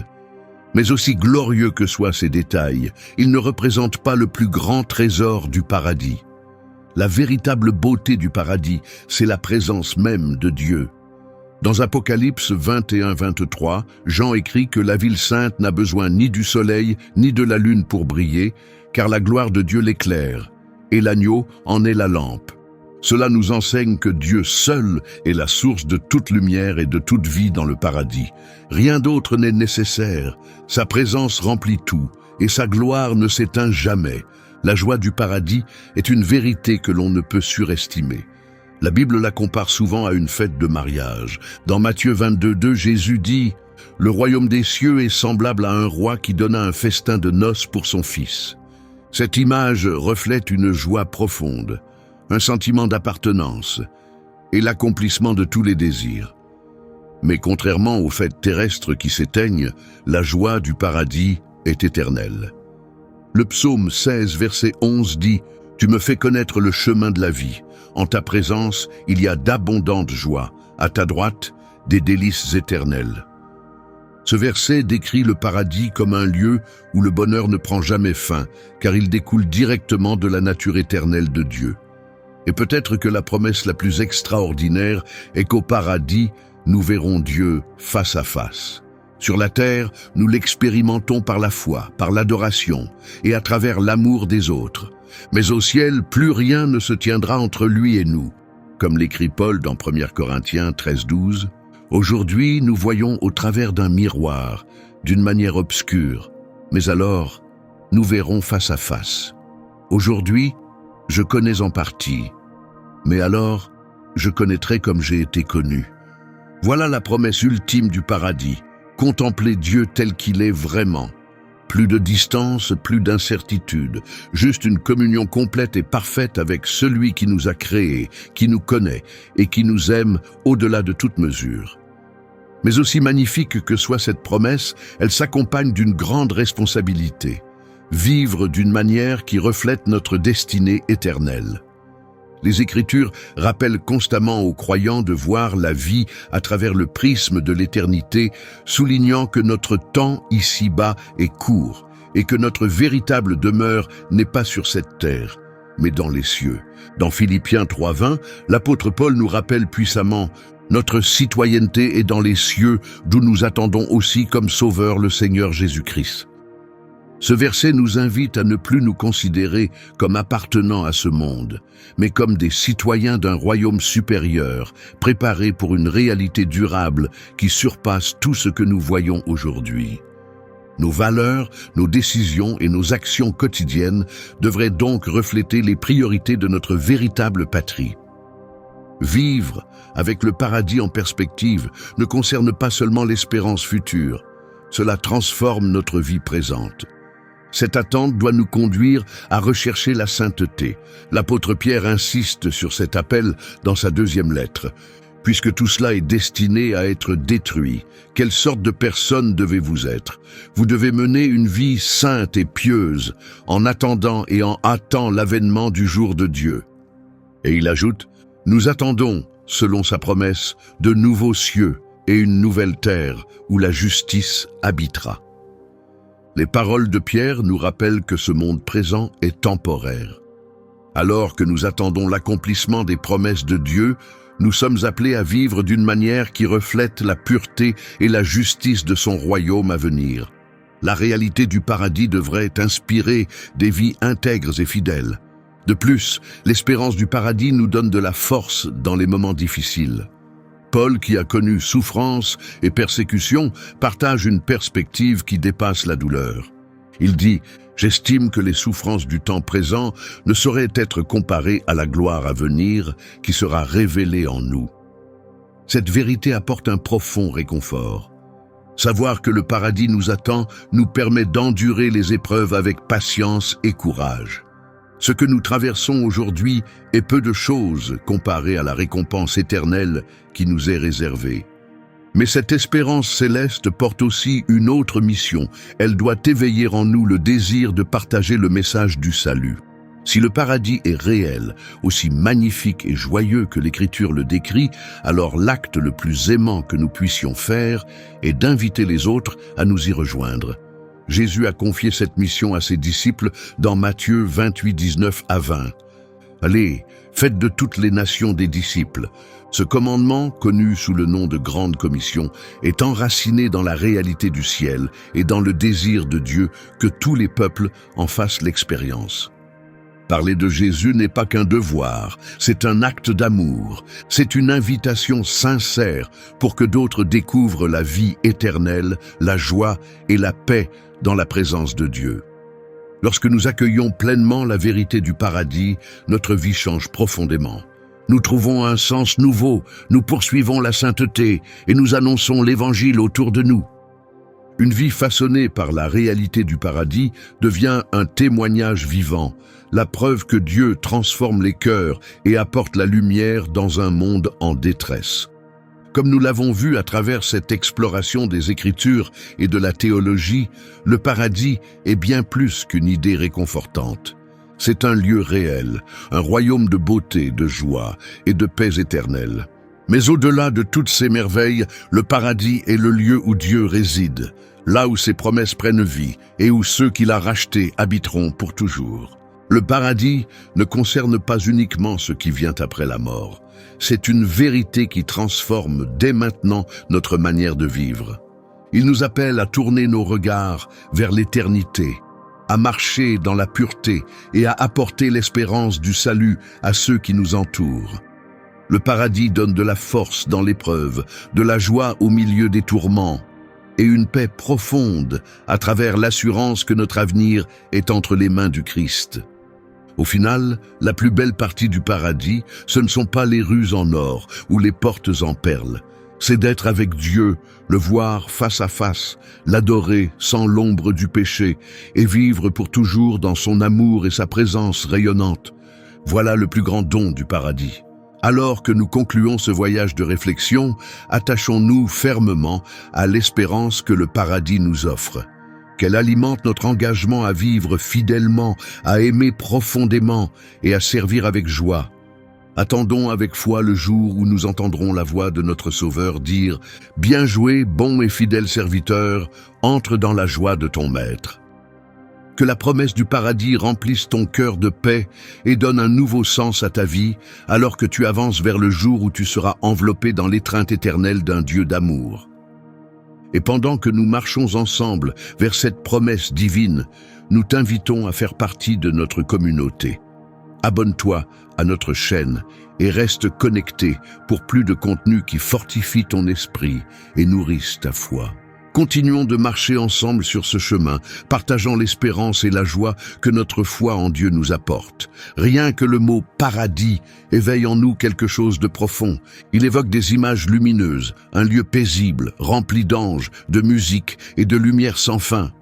Mais aussi glorieux que soient ces détails, ils ne représentent pas le plus grand trésor du paradis. La véritable beauté du paradis, c'est la présence même de Dieu. Dans Apocalypse 21-23, Jean écrit que la ville sainte n'a besoin ni du soleil ni de la lune pour briller, car la gloire de Dieu l'éclaire, et l'agneau en est la lampe. Cela nous enseigne que Dieu seul est la source de toute lumière et de toute vie dans le paradis. Rien d'autre n'est nécessaire. Sa présence remplit tout, et sa gloire ne s'éteint jamais. La joie du paradis est une vérité que l'on ne peut surestimer. La Bible la compare souvent à une fête de mariage. Dans Matthieu 22:2, Jésus dit « Le royaume des cieux est semblable à un roi qui donna un festin de noces pour son fils. » Cette image reflète une joie profonde, un sentiment d'appartenance et l'accomplissement de tous les désirs. Mais contrairement aux fêtes terrestres qui s'éteignent, la joie du paradis est éternelle. Le psaume 16, verset 11 dit « Tu me fais connaître le chemin de la vie. En ta présence, il y a d'abondantes joies. À ta droite, des délices éternelles. » Ce verset décrit le paradis comme un lieu où le bonheur ne prend jamais fin, car il découle directement de la nature éternelle de Dieu. Et peut-être que la promesse la plus extraordinaire est qu'au paradis, nous verrons Dieu face à face. Sur la terre, nous l'expérimentons par la foi, par l'adoration et à travers l'amour des autres. Mais au ciel, plus rien ne se tiendra entre lui et nous. Comme l'écrit Paul dans 1 Corinthiens 13-12, « Aujourd'hui, nous voyons au travers d'un miroir, d'une manière obscure, mais alors, nous verrons face à face. Aujourd'hui, je connais en partie, mais alors, je connaîtrai comme j'ai été connu. » Voilà la promesse ultime du paradis. Contempler Dieu tel qu'il est vraiment. Plus de distance, plus d'incertitude, juste une communion complète et parfaite avec celui qui nous a créés, qui nous connaît et qui nous aime au-delà de toute mesure. Mais aussi magnifique que soit cette promesse, elle s'accompagne d'une grande responsabilité. Vivre d'une manière qui reflète notre destinée éternelle. Les Écritures rappellent constamment aux croyants de voir la vie à travers le prisme de l'éternité, soulignant que notre temps ici-bas est court et que notre véritable demeure n'est pas sur cette terre, mais dans les cieux. Dans Philippiens 3:20, l'apôtre Paul nous rappelle puissamment « Notre citoyenneté est dans les cieux, d'où nous attendons aussi comme sauveur le Seigneur Jésus-Christ. » Ce verset nous invite à ne plus nous considérer comme appartenant à ce monde, mais comme des citoyens d'un royaume supérieur, préparés pour une réalité durable qui surpasse tout ce que nous voyons aujourd'hui. Nos valeurs, nos décisions et nos actions quotidiennes devraient donc refléter les priorités de notre véritable patrie. Vivre avec le paradis en perspective ne concerne pas seulement l'espérance future, cela transforme notre vie présente. Cette attente doit nous conduire à rechercher la sainteté. L'apôtre Pierre insiste sur cet appel dans sa 2e lettre. Puisque tout cela est destiné à être détruit, quelle sorte de personne devez-vous être? Vous devez mener une vie sainte et pieuse, en attendant et en hâtant l'avènement du jour de Dieu. Et il ajoute, nous attendons, selon sa promesse, de nouveaux cieux et une nouvelle terre où la justice habitera. Les paroles de Pierre nous rappellent que ce monde présent est temporaire. Alors que nous attendons l'accomplissement des promesses de Dieu, Nous sommes appelés à vivre d'une manière qui reflète la pureté et la justice de son royaume à venir. La réalité du paradis devrait inspirer des vies intègres et fidèles. De plus, l'espérance du paradis nous donne de la force dans les moments difficiles. Paul, qui a connu souffrance et persécution, partage une perspective qui dépasse la douleur. Il dit « J'estime que les souffrances du temps présent ne sauraient être comparées à la gloire à venir qui sera révélée en nous. » Cette vérité apporte un profond réconfort. Savoir que le paradis nous attend nous permet d'endurer les épreuves avec patience et courage. Ce que nous traversons aujourd'hui est peu de choses comparé à la récompense éternelle qui nous est réservée. Mais cette espérance céleste porte aussi une autre mission. Elle doit éveiller en nous le désir de partager le message du salut. Si le paradis est réel, aussi magnifique et joyeux que l'Écriture le décrit, alors l'acte le plus aimant que nous puissions faire est d'inviter les autres à nous y rejoindre. Jésus a confié cette mission à ses disciples dans Matthieu 28, 19 à 20. « Allez, faites de toutes les nations des disciples. » Ce commandement, connu sous le nom de Grande Commission, est enraciné dans la réalité du ciel et dans le désir de Dieu que tous les peuples en fassent l'expérience. Parler de Jésus n'est pas qu'un devoir, c'est un acte d'amour. C'est une invitation sincère pour que d'autres découvrent la vie éternelle, la joie et la paix dans la présence de Dieu. Lorsque nous accueillons pleinement la vérité du paradis, notre vie change profondément. Nous trouvons un sens nouveau, nous poursuivons la sainteté et nous annonçons l'Évangile autour de nous. Une vie façonnée par la réalité du paradis devient un témoignage vivant, la preuve que Dieu transforme les cœurs et apporte la lumière dans un monde en détresse. Comme nous l'avons vu à travers cette exploration des Écritures et de la théologie, le paradis est bien plus qu'une idée réconfortante. C'est un lieu réel, un royaume de beauté, de joie et de paix éternelle. Mais au-delà de toutes ces merveilles, le paradis est le lieu où Dieu réside, là où ses promesses prennent vie et où ceux qu'il a rachetés habiteront pour toujours. Le paradis ne concerne pas uniquement ce qui vient après la mort. C'est une vérité qui transforme dès maintenant notre manière de vivre. Il nous appelle à tourner nos regards vers l'éternité, à marcher dans la pureté et à apporter l'espérance du salut à ceux qui nous entourent. Le paradis donne de la force dans l'épreuve, de la joie au milieu des tourments et une paix profonde à travers l'assurance que notre avenir est entre les mains du Christ. Au final, la plus belle partie du paradis, ce ne sont pas les rues en or ou les portes en perles. C'est d'être avec Dieu, le voir face à face, l'adorer sans l'ombre du péché et vivre pour toujours dans son amour et sa présence rayonnante. Voilà le plus grand don du paradis. Alors que nous concluons ce voyage de réflexion, attachons-nous fermement à l'espérance que le paradis nous offre. Qu'elle alimente notre engagement à vivre fidèlement, à aimer profondément et à servir avec joie. Attendons avec foi le jour où nous entendrons la voix de notre Sauveur dire « Bien joué, bon et fidèle serviteur, entre dans la joie de ton Maître ». Que la promesse du paradis remplisse ton cœur de paix et donne un nouveau sens à ta vie, alors que tu avances vers le jour où tu seras enveloppé dans l'étreinte éternelle d'un Dieu d'amour. Et pendant que nous marchons ensemble vers cette promesse divine, nous t'invitons à faire partie de notre communauté. Abonne-toi à notre chaîne et reste connecté pour plus de contenu qui fortifie ton esprit et nourrisse ta foi. Continuons de marcher ensemble sur ce chemin, partageant l'espérance et la joie que notre foi en Dieu nous apporte. Rien que le mot « paradis » éveille en nous quelque chose de profond. Il évoque des images lumineuses, un lieu paisible, rempli d'anges, de musique et de lumière sans fin.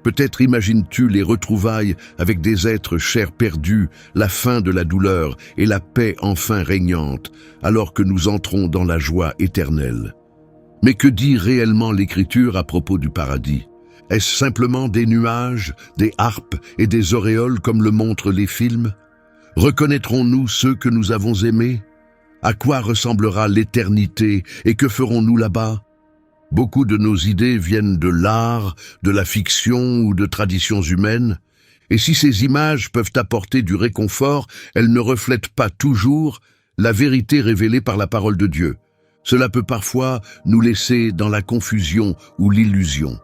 Peut-être imagines-tu les retrouvailles avec des êtres chers perdus, la fin de la douleur et la paix enfin régnante, alors que nous entrons dans la joie éternelle. Mais que dit réellement l'Écriture à propos du paradis? Est-ce simplement des nuages, des harpes et des auréoles comme le montrent les films? Reconnaîtrons-nous ceux que nous avons aimés? À quoi ressemblera l'éternité et que ferons-nous là-bas? Beaucoup de nos idées viennent de l'art, de la fiction ou de traditions humaines. Et si ces images peuvent apporter du réconfort, elles ne reflètent pas toujours la vérité révélée par la parole de Dieu. Cela peut parfois nous laisser dans la confusion ou l'illusion.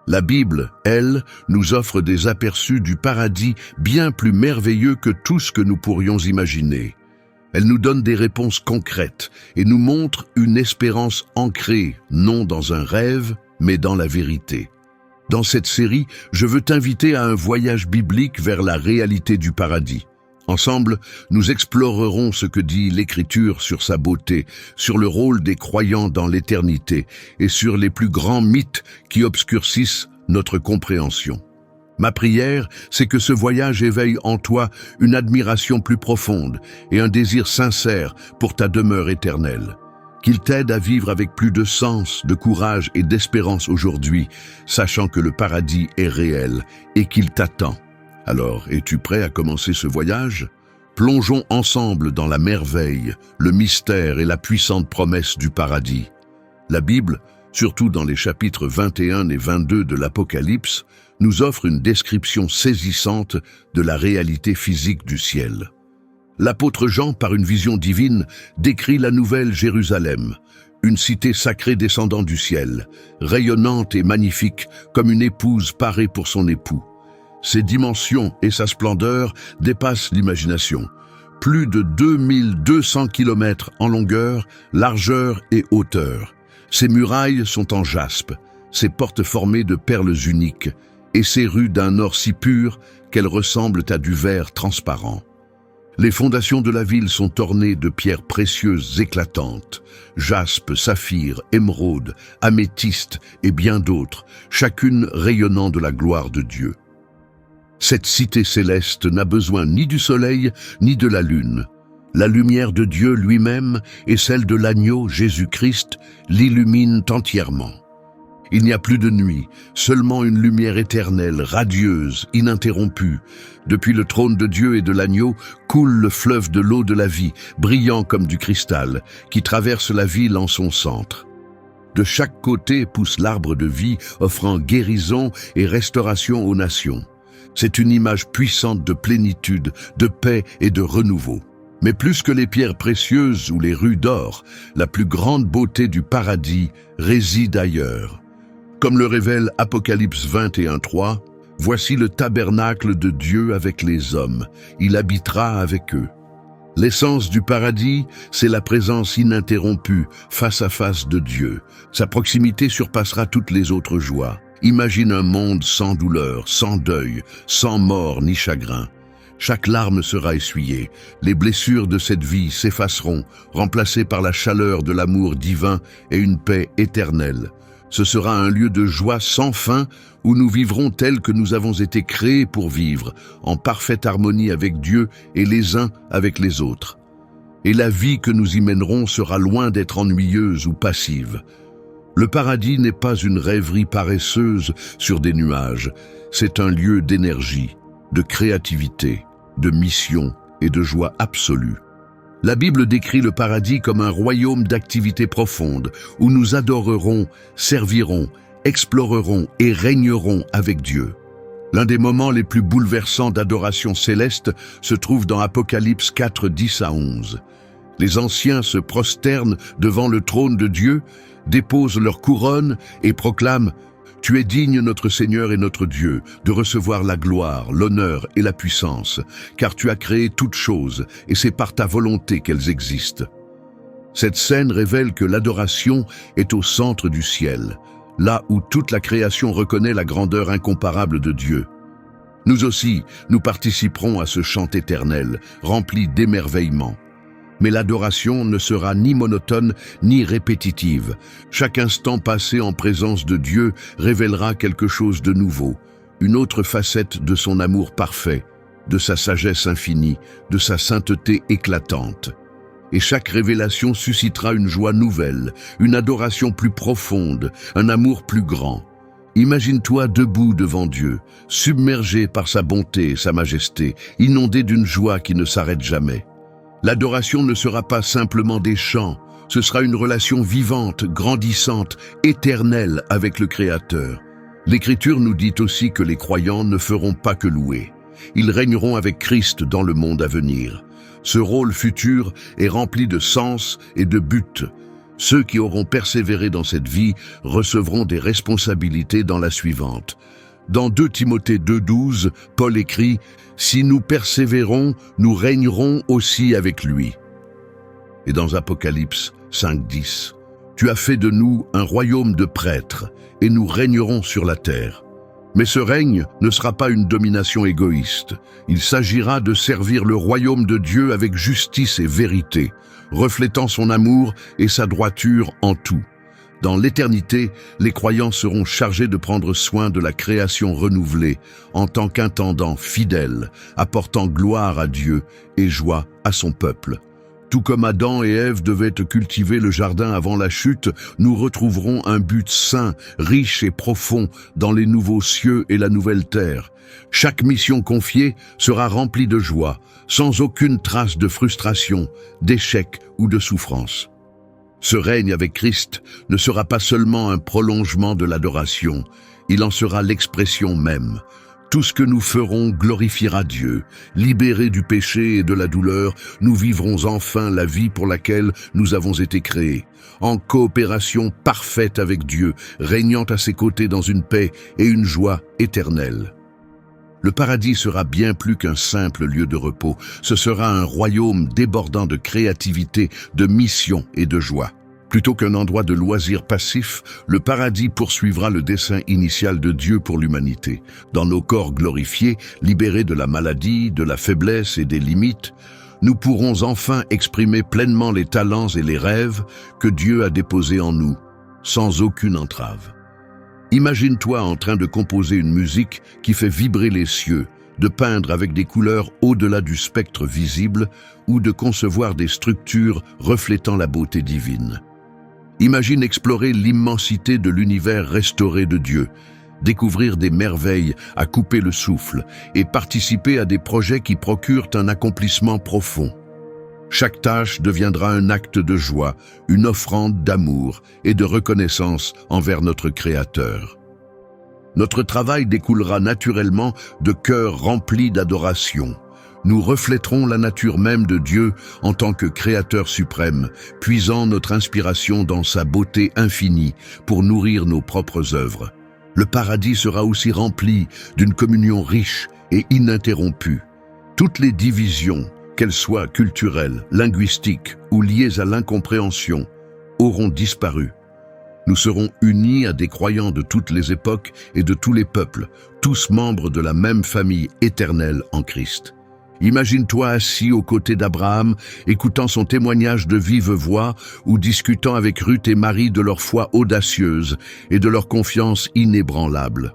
La Bible, elle, nous offre des aperçus du paradis bien plus merveilleux que tout ce que nous pourrions imaginer. Elle nous donne des réponses concrètes et nous montre une espérance ancrée, non dans un rêve, mais dans la vérité. Dans cette série, je veux t'inviter à un voyage biblique vers la réalité du paradis. Ensemble, nous explorerons ce que dit l'Écriture sur sa beauté, sur le rôle des croyants dans l'éternité et sur les plus grands mythes qui obscurcissent notre compréhension. Ma prière, c'est que ce voyage éveille en toi une admiration plus profonde et un désir sincère pour ta demeure éternelle. Qu'il t'aide à vivre avec plus de sens, de courage et d'espérance aujourd'hui, sachant que le paradis est réel et qu'il t'attend. Alors, es-tu prêt à commencer ce voyage? Plongeons ensemble dans la merveille, le mystère et la puissante promesse du paradis. La Bible, surtout dans les chapitres 21 et 22 de l'Apocalypse, nous offre une description saisissante de la réalité physique du ciel. L'apôtre Jean, par une vision divine, décrit la nouvelle Jérusalem, une cité sacrée descendant du ciel, rayonnante et magnifique comme une épouse parée pour son époux. Ses dimensions et sa splendeur dépassent l'imagination. Plus de 2200 kilomètres en longueur, largeur et hauteur. Ses murailles sont en jaspe, ses portes formées de perles uniques, et ses rues d'un or si pur qu'elles ressemblent à du verre transparent. Les fondations de la ville sont ornées de pierres précieuses éclatantes, jaspe, saphir, émeraude, améthyste et bien d'autres, chacune rayonnant de la gloire de Dieu. Cette cité céleste n'a besoin ni du soleil ni de la lune. La lumière de Dieu lui-même et celle de l'agneau Jésus-Christ l'illuminent entièrement. Il n'y a plus de nuit, seulement une lumière éternelle, radieuse, ininterrompue. Depuis le trône de Dieu et de l'agneau coule le fleuve de l'eau de la vie, brillant comme du cristal, qui traverse la ville en son centre. De chaque côté pousse l'arbre de vie, offrant guérison et restauration aux nations. C'est une image puissante de plénitude, de paix et de renouveau. Mais plus que les pierres précieuses ou les rues d'or, la plus grande beauté du paradis réside ailleurs. Comme le révèle Apocalypse 21:3, « Voici le tabernacle de Dieu avec les hommes, il habitera avec eux. » L'essence du paradis, c'est la présence ininterrompue, face à face de Dieu. Sa proximité surpassera toutes les autres joies. Imagine un monde sans douleur, sans deuil, sans mort ni chagrin. Chaque larme sera essuyée, les blessures de cette vie s'effaceront, remplacées par la chaleur de l'amour divin et une paix éternelle. Ce sera un lieu de joie sans fin où nous vivrons tel que nous avons été créés pour vivre, en parfaite harmonie avec Dieu et les uns avec les autres. Et la vie que nous y mènerons sera loin d'être ennuyeuse ou passive. Le paradis n'est pas une rêverie paresseuse sur des nuages, c'est un lieu d'énergie, de créativité, de mission et de joie absolue. La Bible décrit le paradis comme un royaume d'activité profonde où nous adorerons, servirons, explorerons et régnerons avec Dieu. L'un des moments les plus bouleversants d'adoration céleste se trouve dans Apocalypse 4, 10-11. Les anciens se prosternent devant le trône de Dieu, déposent leur couronne et proclament « Tu es digne, notre Seigneur et notre Dieu, de recevoir la gloire, l'honneur et la puissance, car tu as créé toutes choses, et c'est par ta volonté qu'elles existent. » Cette scène révèle que l'adoration est au centre du ciel, là où toute la création reconnaît la grandeur incomparable de Dieu. Nous aussi, nous participerons à ce chant éternel, rempli d'émerveillement. Mais l'adoration ne sera ni monotone ni répétitive. Chaque instant passé en présence de Dieu révélera quelque chose de nouveau, une autre facette de son amour parfait, de sa sagesse infinie, de sa sainteté éclatante. Et chaque révélation suscitera une joie nouvelle, une adoration plus profonde, un amour plus grand. Imagine-toi debout devant Dieu, submergé par sa bonté et sa majesté, inondé d'une joie qui ne s'arrête jamais. L'adoration ne sera pas simplement des chants, ce sera une relation vivante, grandissante, éternelle avec le Créateur. L'Écriture nous dit aussi que les croyants ne feront pas que louer. Ils régneront avec Christ dans le monde à venir. Ce rôle futur est rempli de sens et de but. Ceux qui auront persévéré dans cette vie recevront des responsabilités dans la suivante. Dans 2 Timothée 2,12, Paul écrit « Si nous persévérons, nous régnerons aussi avec lui ». Et dans Apocalypse 5,10, « Tu as fait de nous un royaume de prêtres, et nous régnerons sur la terre. » Mais ce règne ne sera pas une domination égoïste. Il s'agira de servir le royaume de Dieu avec justice et vérité, reflétant son amour et sa droiture en tout. Dans l'éternité, les croyants seront chargés de prendre soin de la création renouvelée en tant qu'intendants fidèles, apportant gloire à Dieu et joie à son peuple. Tout comme Adam et Ève devaient cultiver le jardin avant la chute, nous retrouverons un but saint, riche et profond dans les nouveaux cieux et la nouvelle terre. Chaque mission confiée sera remplie de joie, sans aucune trace de frustration, d'échec ou de souffrance. Ce règne avec Christ ne sera pas seulement un prolongement de l'adoration, il en sera l'expression même. Tout ce que nous ferons glorifiera Dieu. Libérés du péché et de la douleur, nous vivrons enfin la vie pour laquelle nous avons été créés, en coopération parfaite avec Dieu, régnant à ses côtés dans une paix et une joie éternelle. Le paradis sera bien plus qu'un simple lieu de repos. Ce sera un royaume débordant de créativité, de mission et de joie. Plutôt qu'un endroit de loisirs passifs, le paradis poursuivra le dessein initial de Dieu pour l'humanité. Dans nos corps glorifiés, libérés de la maladie, de la faiblesse et des limites, nous pourrons enfin exprimer pleinement les talents et les rêves que Dieu a déposés en nous, sans aucune entrave. Imagine-toi en train de composer une musique qui fait vibrer les cieux, de peindre avec des couleurs au-delà du spectre visible ou de concevoir des structures reflétant la beauté divine. Imagine explorer l'immensité de l'univers restauré de Dieu, découvrir des merveilles à couper le souffle et participer à des projets qui procurent un accomplissement profond. Chaque tâche deviendra un acte de joie, une offrande d'amour et de reconnaissance envers notre Créateur. Notre travail découlera naturellement de cœurs remplis d'adoration. Nous reflèterons la nature même de Dieu en tant que Créateur suprême, puisant notre inspiration dans sa beauté infinie pour nourrir nos propres œuvres. Le paradis sera aussi rempli d'une communion riche et ininterrompue. Toutes les divisions, qu'elles soient culturelles, linguistiques ou liées à l'incompréhension, auront disparu. Nous serons unis à des croyants de toutes les époques et de tous les peuples, tous membres de la même famille éternelle en Christ. Imagine-toi assis aux côtés d'Abraham, écoutant son témoignage de vive voix ou discutant avec Ruth et Marie de leur foi audacieuse et de leur confiance inébranlable.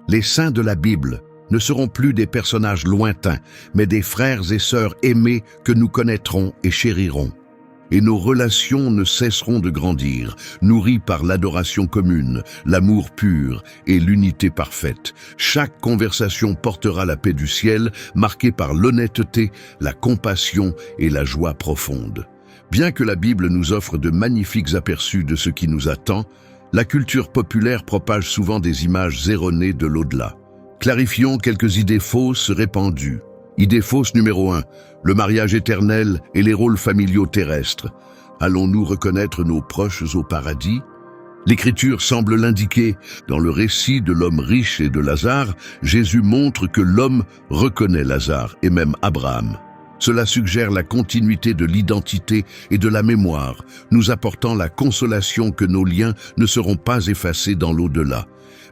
Les saints de la Bible ne seront plus des personnages lointains, mais des frères et sœurs aimés que nous connaîtrons et chérirons. Et nos relations ne cesseront de grandir, nourries par l'adoration commune, l'amour pur et l'unité parfaite. Chaque conversation portera la paix du ciel, marquée par l'honnêteté, la compassion et la joie profonde. Bien que la Bible nous offre de magnifiques aperçus de ce qui nous attend, la culture populaire propage souvent des images erronées de l'au-delà. Clarifions quelques idées fausses répandues. Idée fausse numéro 1, le mariage éternel et les rôles familiaux terrestres. Allons-nous reconnaître nos proches au paradis? L'Écriture semble l'indiquer. Dans le récit de l'homme riche et de Lazare, Jésus montre que l'homme reconnaît Lazare et même Abraham. Cela suggère la continuité de l'identité et de la mémoire, nous apportant la consolation que nos liens ne seront pas effacés dans l'au-delà.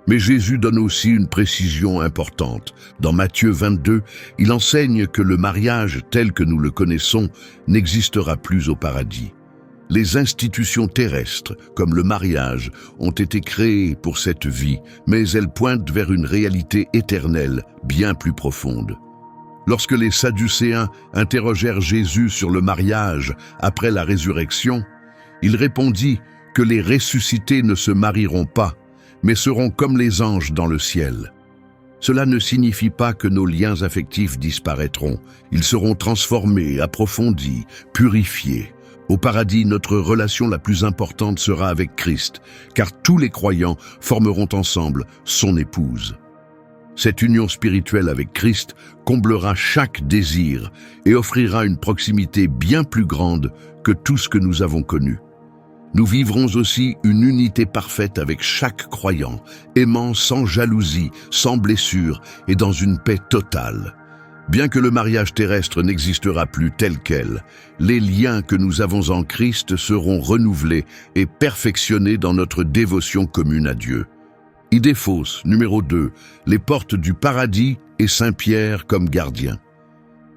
Mais Jésus donne aussi une précision importante. Dans Matthieu 22, il enseigne que le mariage tel que nous le connaissons n'existera plus au paradis. Les institutions terrestres, comme le mariage, ont été créées pour cette vie, mais elles pointent vers une réalité éternelle, bien plus profonde. Lorsque les Sadducéens interrogèrent Jésus sur le mariage après la résurrection, il répondit que les ressuscités ne se marieront pas, mais seront comme les anges dans le ciel. Cela ne signifie pas que nos liens affectifs disparaîtront. Ils seront transformés, approfondis, purifiés. Au paradis, notre relation la plus importante sera avec Christ, car tous les croyants formeront ensemble son épouse. Cette union spirituelle avec Christ comblera chaque désir et offrira une proximité bien plus grande que tout ce que nous avons connu. Nous vivrons aussi une unité parfaite avec chaque croyant, aimant sans jalousie, sans blessure et dans une paix totale. Bien que le mariage terrestre n'existera plus tel quel, les liens que nous avons en Christ seront renouvelés et perfectionnés dans notre dévotion commune à Dieu. Idée fausse, numéro 2, les portes du paradis et Saint-Pierre comme gardien.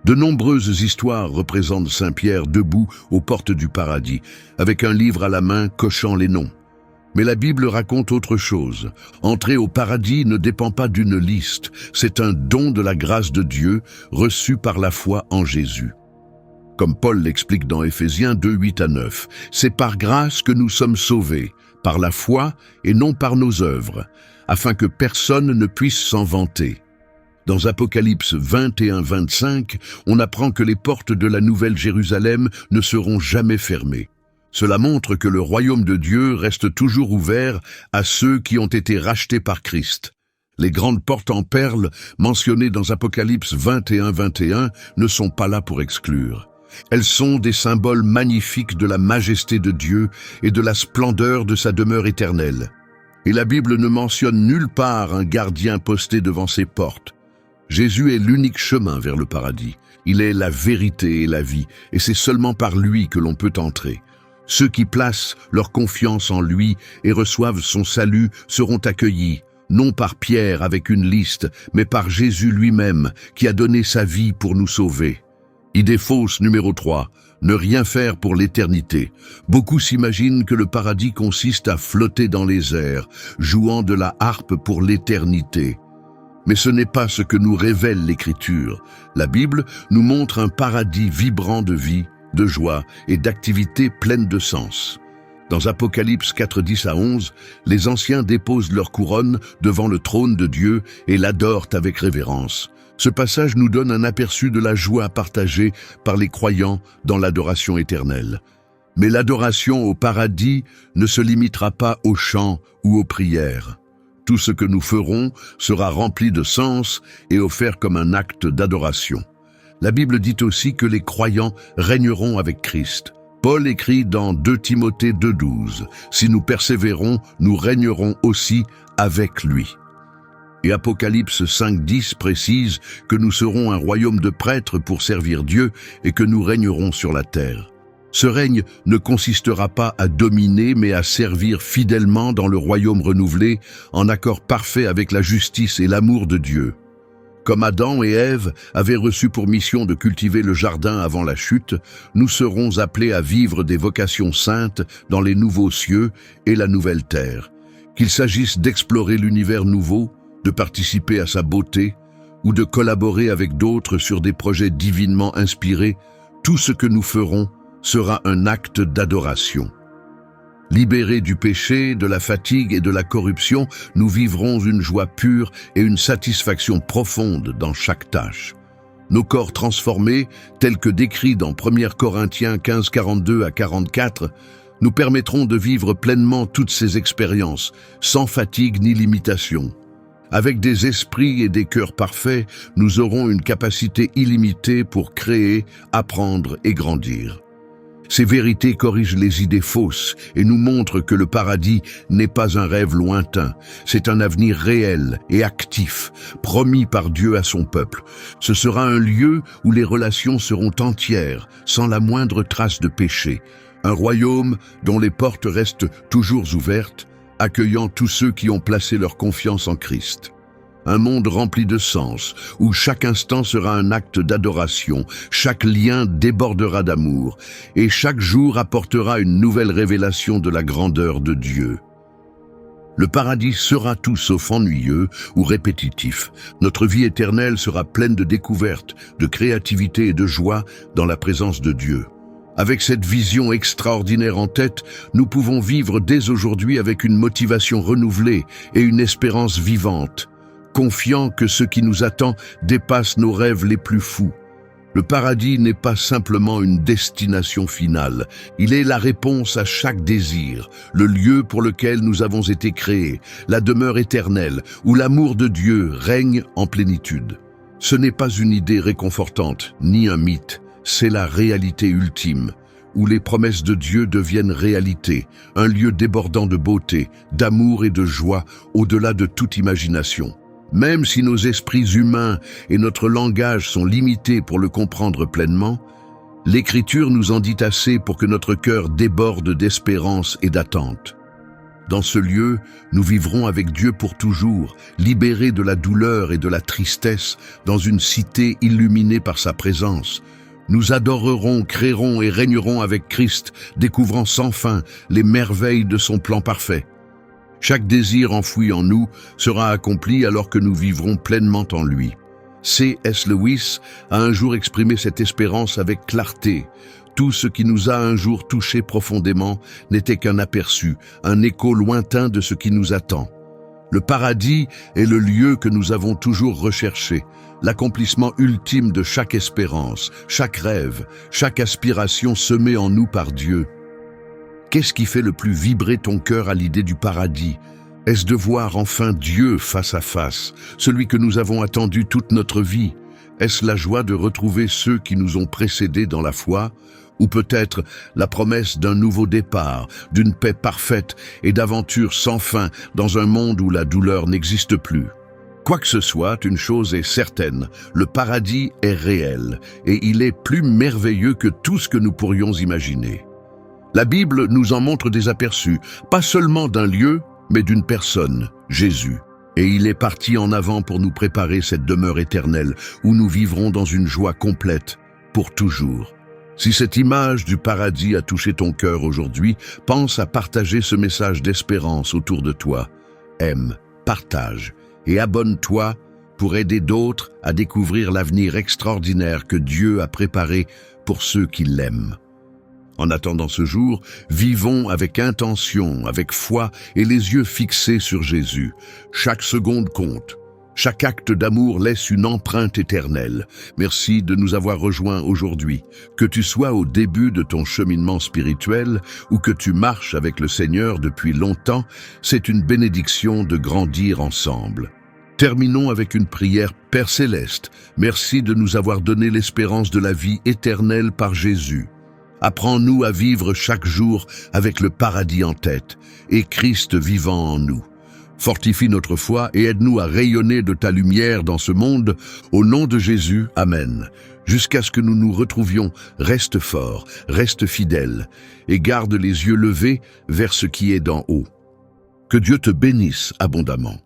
De nombreuses histoires représentent Saint-Pierre debout aux portes du paradis, avec un livre à la main cochant les noms. Mais la Bible raconte autre chose. Entrer au paradis ne dépend pas d'une liste, c'est un don de la grâce de Dieu reçu par la foi en Jésus. Comme Paul l'explique dans Éphésiens 2, 8-9, c'est par grâce que nous sommes sauvés, par la foi et non par nos œuvres, afin que personne ne puisse s'en vanter. Dans Apocalypse 21-25, on apprend que les portes de la Nouvelle Jérusalem ne seront jamais fermées. Cela montre que le royaume de Dieu reste toujours ouvert à ceux qui ont été rachetés par Christ. Les grandes portes en perles mentionnées dans Apocalypse 21-21 ne sont pas là pour exclure. Elles sont des symboles magnifiques de la majesté de Dieu et de la splendeur de sa demeure éternelle. Et la Bible ne mentionne nulle part un gardien posté devant ces portes. Jésus est l'unique chemin vers le paradis. Il est la vérité et la vie, et c'est seulement par lui que l'on peut entrer. Ceux qui placent leur confiance en lui et reçoivent son salut seront accueillis, non par Pierre avec une liste, mais par Jésus lui-même, qui a donné sa vie pour nous sauver. Idée fausse numéro 3, ne rien faire pour l'éternité. Beaucoup s'imaginent que le paradis consiste à flotter dans les airs, jouant de la harpe pour l'éternité. Mais ce n'est pas ce que nous révèle l'Écriture. La Bible nous montre un paradis vibrant de vie, de joie et d'activités pleines de sens. Dans Apocalypse 4, 10-11, les anciens déposent leur couronne devant le trône de Dieu et l'adorent avec révérence. Ce passage nous donne un aperçu de la joie partagée par les croyants dans l'adoration éternelle. Mais l'adoration au paradis ne se limitera pas aux chants ou aux prières. Tout ce que nous ferons sera rempli de sens et offert comme un acte d'adoration. La Bible dit aussi que les croyants régneront avec Christ. Paul écrit dans 2 Timothée 2,12 « Si nous persévérons, nous régnerons aussi avec lui ». Et Apocalypse 5,10 précise que nous serons un royaume de prêtres pour servir Dieu et que nous régnerons sur la terre. Ce règne ne consistera pas à dominer, mais à servir fidèlement dans le royaume renouvelé, en accord parfait avec la justice et l'amour de Dieu. Comme Adam et Ève avaient reçu pour mission de cultiver le jardin avant la chute, nous serons appelés à vivre des vocations saintes dans les nouveaux cieux et la nouvelle terre. Qu'il s'agisse d'explorer l'univers nouveau, de participer à sa beauté, ou de collaborer avec d'autres sur des projets divinement inspirés, tout ce que nous ferons sera un acte d'adoration. Libérés du péché, de la fatigue et de la corruption, nous vivrons une joie pure et une satisfaction profonde dans chaque tâche. Nos corps transformés, tels que décrits dans 1 Corinthiens 15, 42-44, nous permettront de vivre pleinement toutes ces expériences, sans fatigue ni limitation. Avec des esprits et des cœurs parfaits, nous aurons une capacité illimitée pour créer, apprendre et grandir. Ces vérités corrigent les idées fausses et nous montrent que le paradis n'est pas un rêve lointain, c'est un avenir réel et actif, promis par Dieu à son peuple. Ce sera un lieu où les relations seront entières, sans la moindre trace de péché. Un royaume dont les portes restent toujours ouvertes, accueillant tous ceux qui ont placé leur confiance en Christ. Un monde rempli de sens, où chaque instant sera un acte d'adoration, chaque lien débordera d'amour, et chaque jour apportera une nouvelle révélation de la grandeur de Dieu. Le paradis sera tout sauf ennuyeux ou répétitif. Notre vie éternelle sera pleine de découvertes, de créativité et de joie dans la présence de Dieu. Avec cette vision extraordinaire en tête, nous pouvons vivre dès aujourd'hui avec une motivation renouvelée et une espérance vivante, confiant que ce qui nous attend dépasse nos rêves les plus fous. Le paradis n'est pas simplement une destination finale, il est la réponse à chaque désir, le lieu pour lequel nous avons été créés, la demeure éternelle, où l'amour de Dieu règne en plénitude. Ce n'est pas une idée réconfortante, ni un mythe, c'est la réalité ultime, où les promesses de Dieu deviennent réalité, un lieu débordant de beauté, d'amour et de joie, au-delà de toute imagination. Même si nos esprits humains et notre langage sont limités pour le comprendre pleinement, l'Écriture nous en dit assez pour que notre cœur déborde d'espérance et d'attente. Dans ce lieu, nous vivrons avec Dieu pour toujours, libérés de la douleur et de la tristesse, dans une cité illuminée par sa présence. Nous adorerons, créerons et régnerons avec Christ, découvrant sans fin les merveilles de son plan parfait. Chaque désir enfoui en nous sera accompli alors que nous vivrons pleinement en lui. C.S. Lewis a un jour exprimé cette espérance avec clarté. Tout ce qui nous a un jour touchés profondément n'était qu'un aperçu, un écho lointain de ce qui nous attend. Le paradis est le lieu que nous avons toujours recherché, l'accomplissement ultime de chaque espérance, chaque rêve, chaque aspiration semée en nous par Dieu. Qu'est-ce qui fait le plus vibrer ton cœur à l'idée du paradis? Est-ce de voir enfin Dieu face à face, celui que nous avons attendu toute notre vie? Est-ce la joie de retrouver ceux qui nous ont précédés dans la foi? Ou peut-être la promesse d'un nouveau départ, d'une paix parfaite et d'aventures sans fin dans un monde où la douleur n'existe plus? Quoi que ce soit, une chose est certaine, le paradis est réel et il est plus merveilleux que tout ce que nous pourrions imaginer. La Bible nous en montre des aperçus, pas seulement d'un lieu, mais d'une personne, Jésus. Et il est parti en avant pour nous préparer cette demeure éternelle, où nous vivrons dans une joie complète, pour toujours. Si cette image du paradis a touché ton cœur aujourd'hui, pense à partager ce message d'espérance autour de toi. Aime, partage et abonne-toi pour aider d'autres à découvrir l'avenir extraordinaire que Dieu a préparé pour ceux qui l'aiment. En attendant ce jour, vivons avec intention, avec foi et les yeux fixés sur Jésus. Chaque seconde compte. Chaque acte d'amour laisse une empreinte éternelle. Merci de nous avoir rejoints aujourd'hui. Que tu sois au début de ton cheminement spirituel ou que tu marches avec le Seigneur depuis longtemps, c'est une bénédiction de grandir ensemble. Terminons avec une prière. Père Céleste, merci de nous avoir donné l'espérance de la vie éternelle par Jésus. Apprends-nous à vivre chaque jour avec le paradis en tête et Christ vivant en nous. Fortifie notre foi et aide-nous à rayonner de ta lumière dans ce monde. Au nom de Jésus, Amen. Jusqu'à ce que nous nous retrouvions, reste fort, reste fidèle et garde les yeux levés vers ce qui est d'en haut. Que Dieu te bénisse abondamment.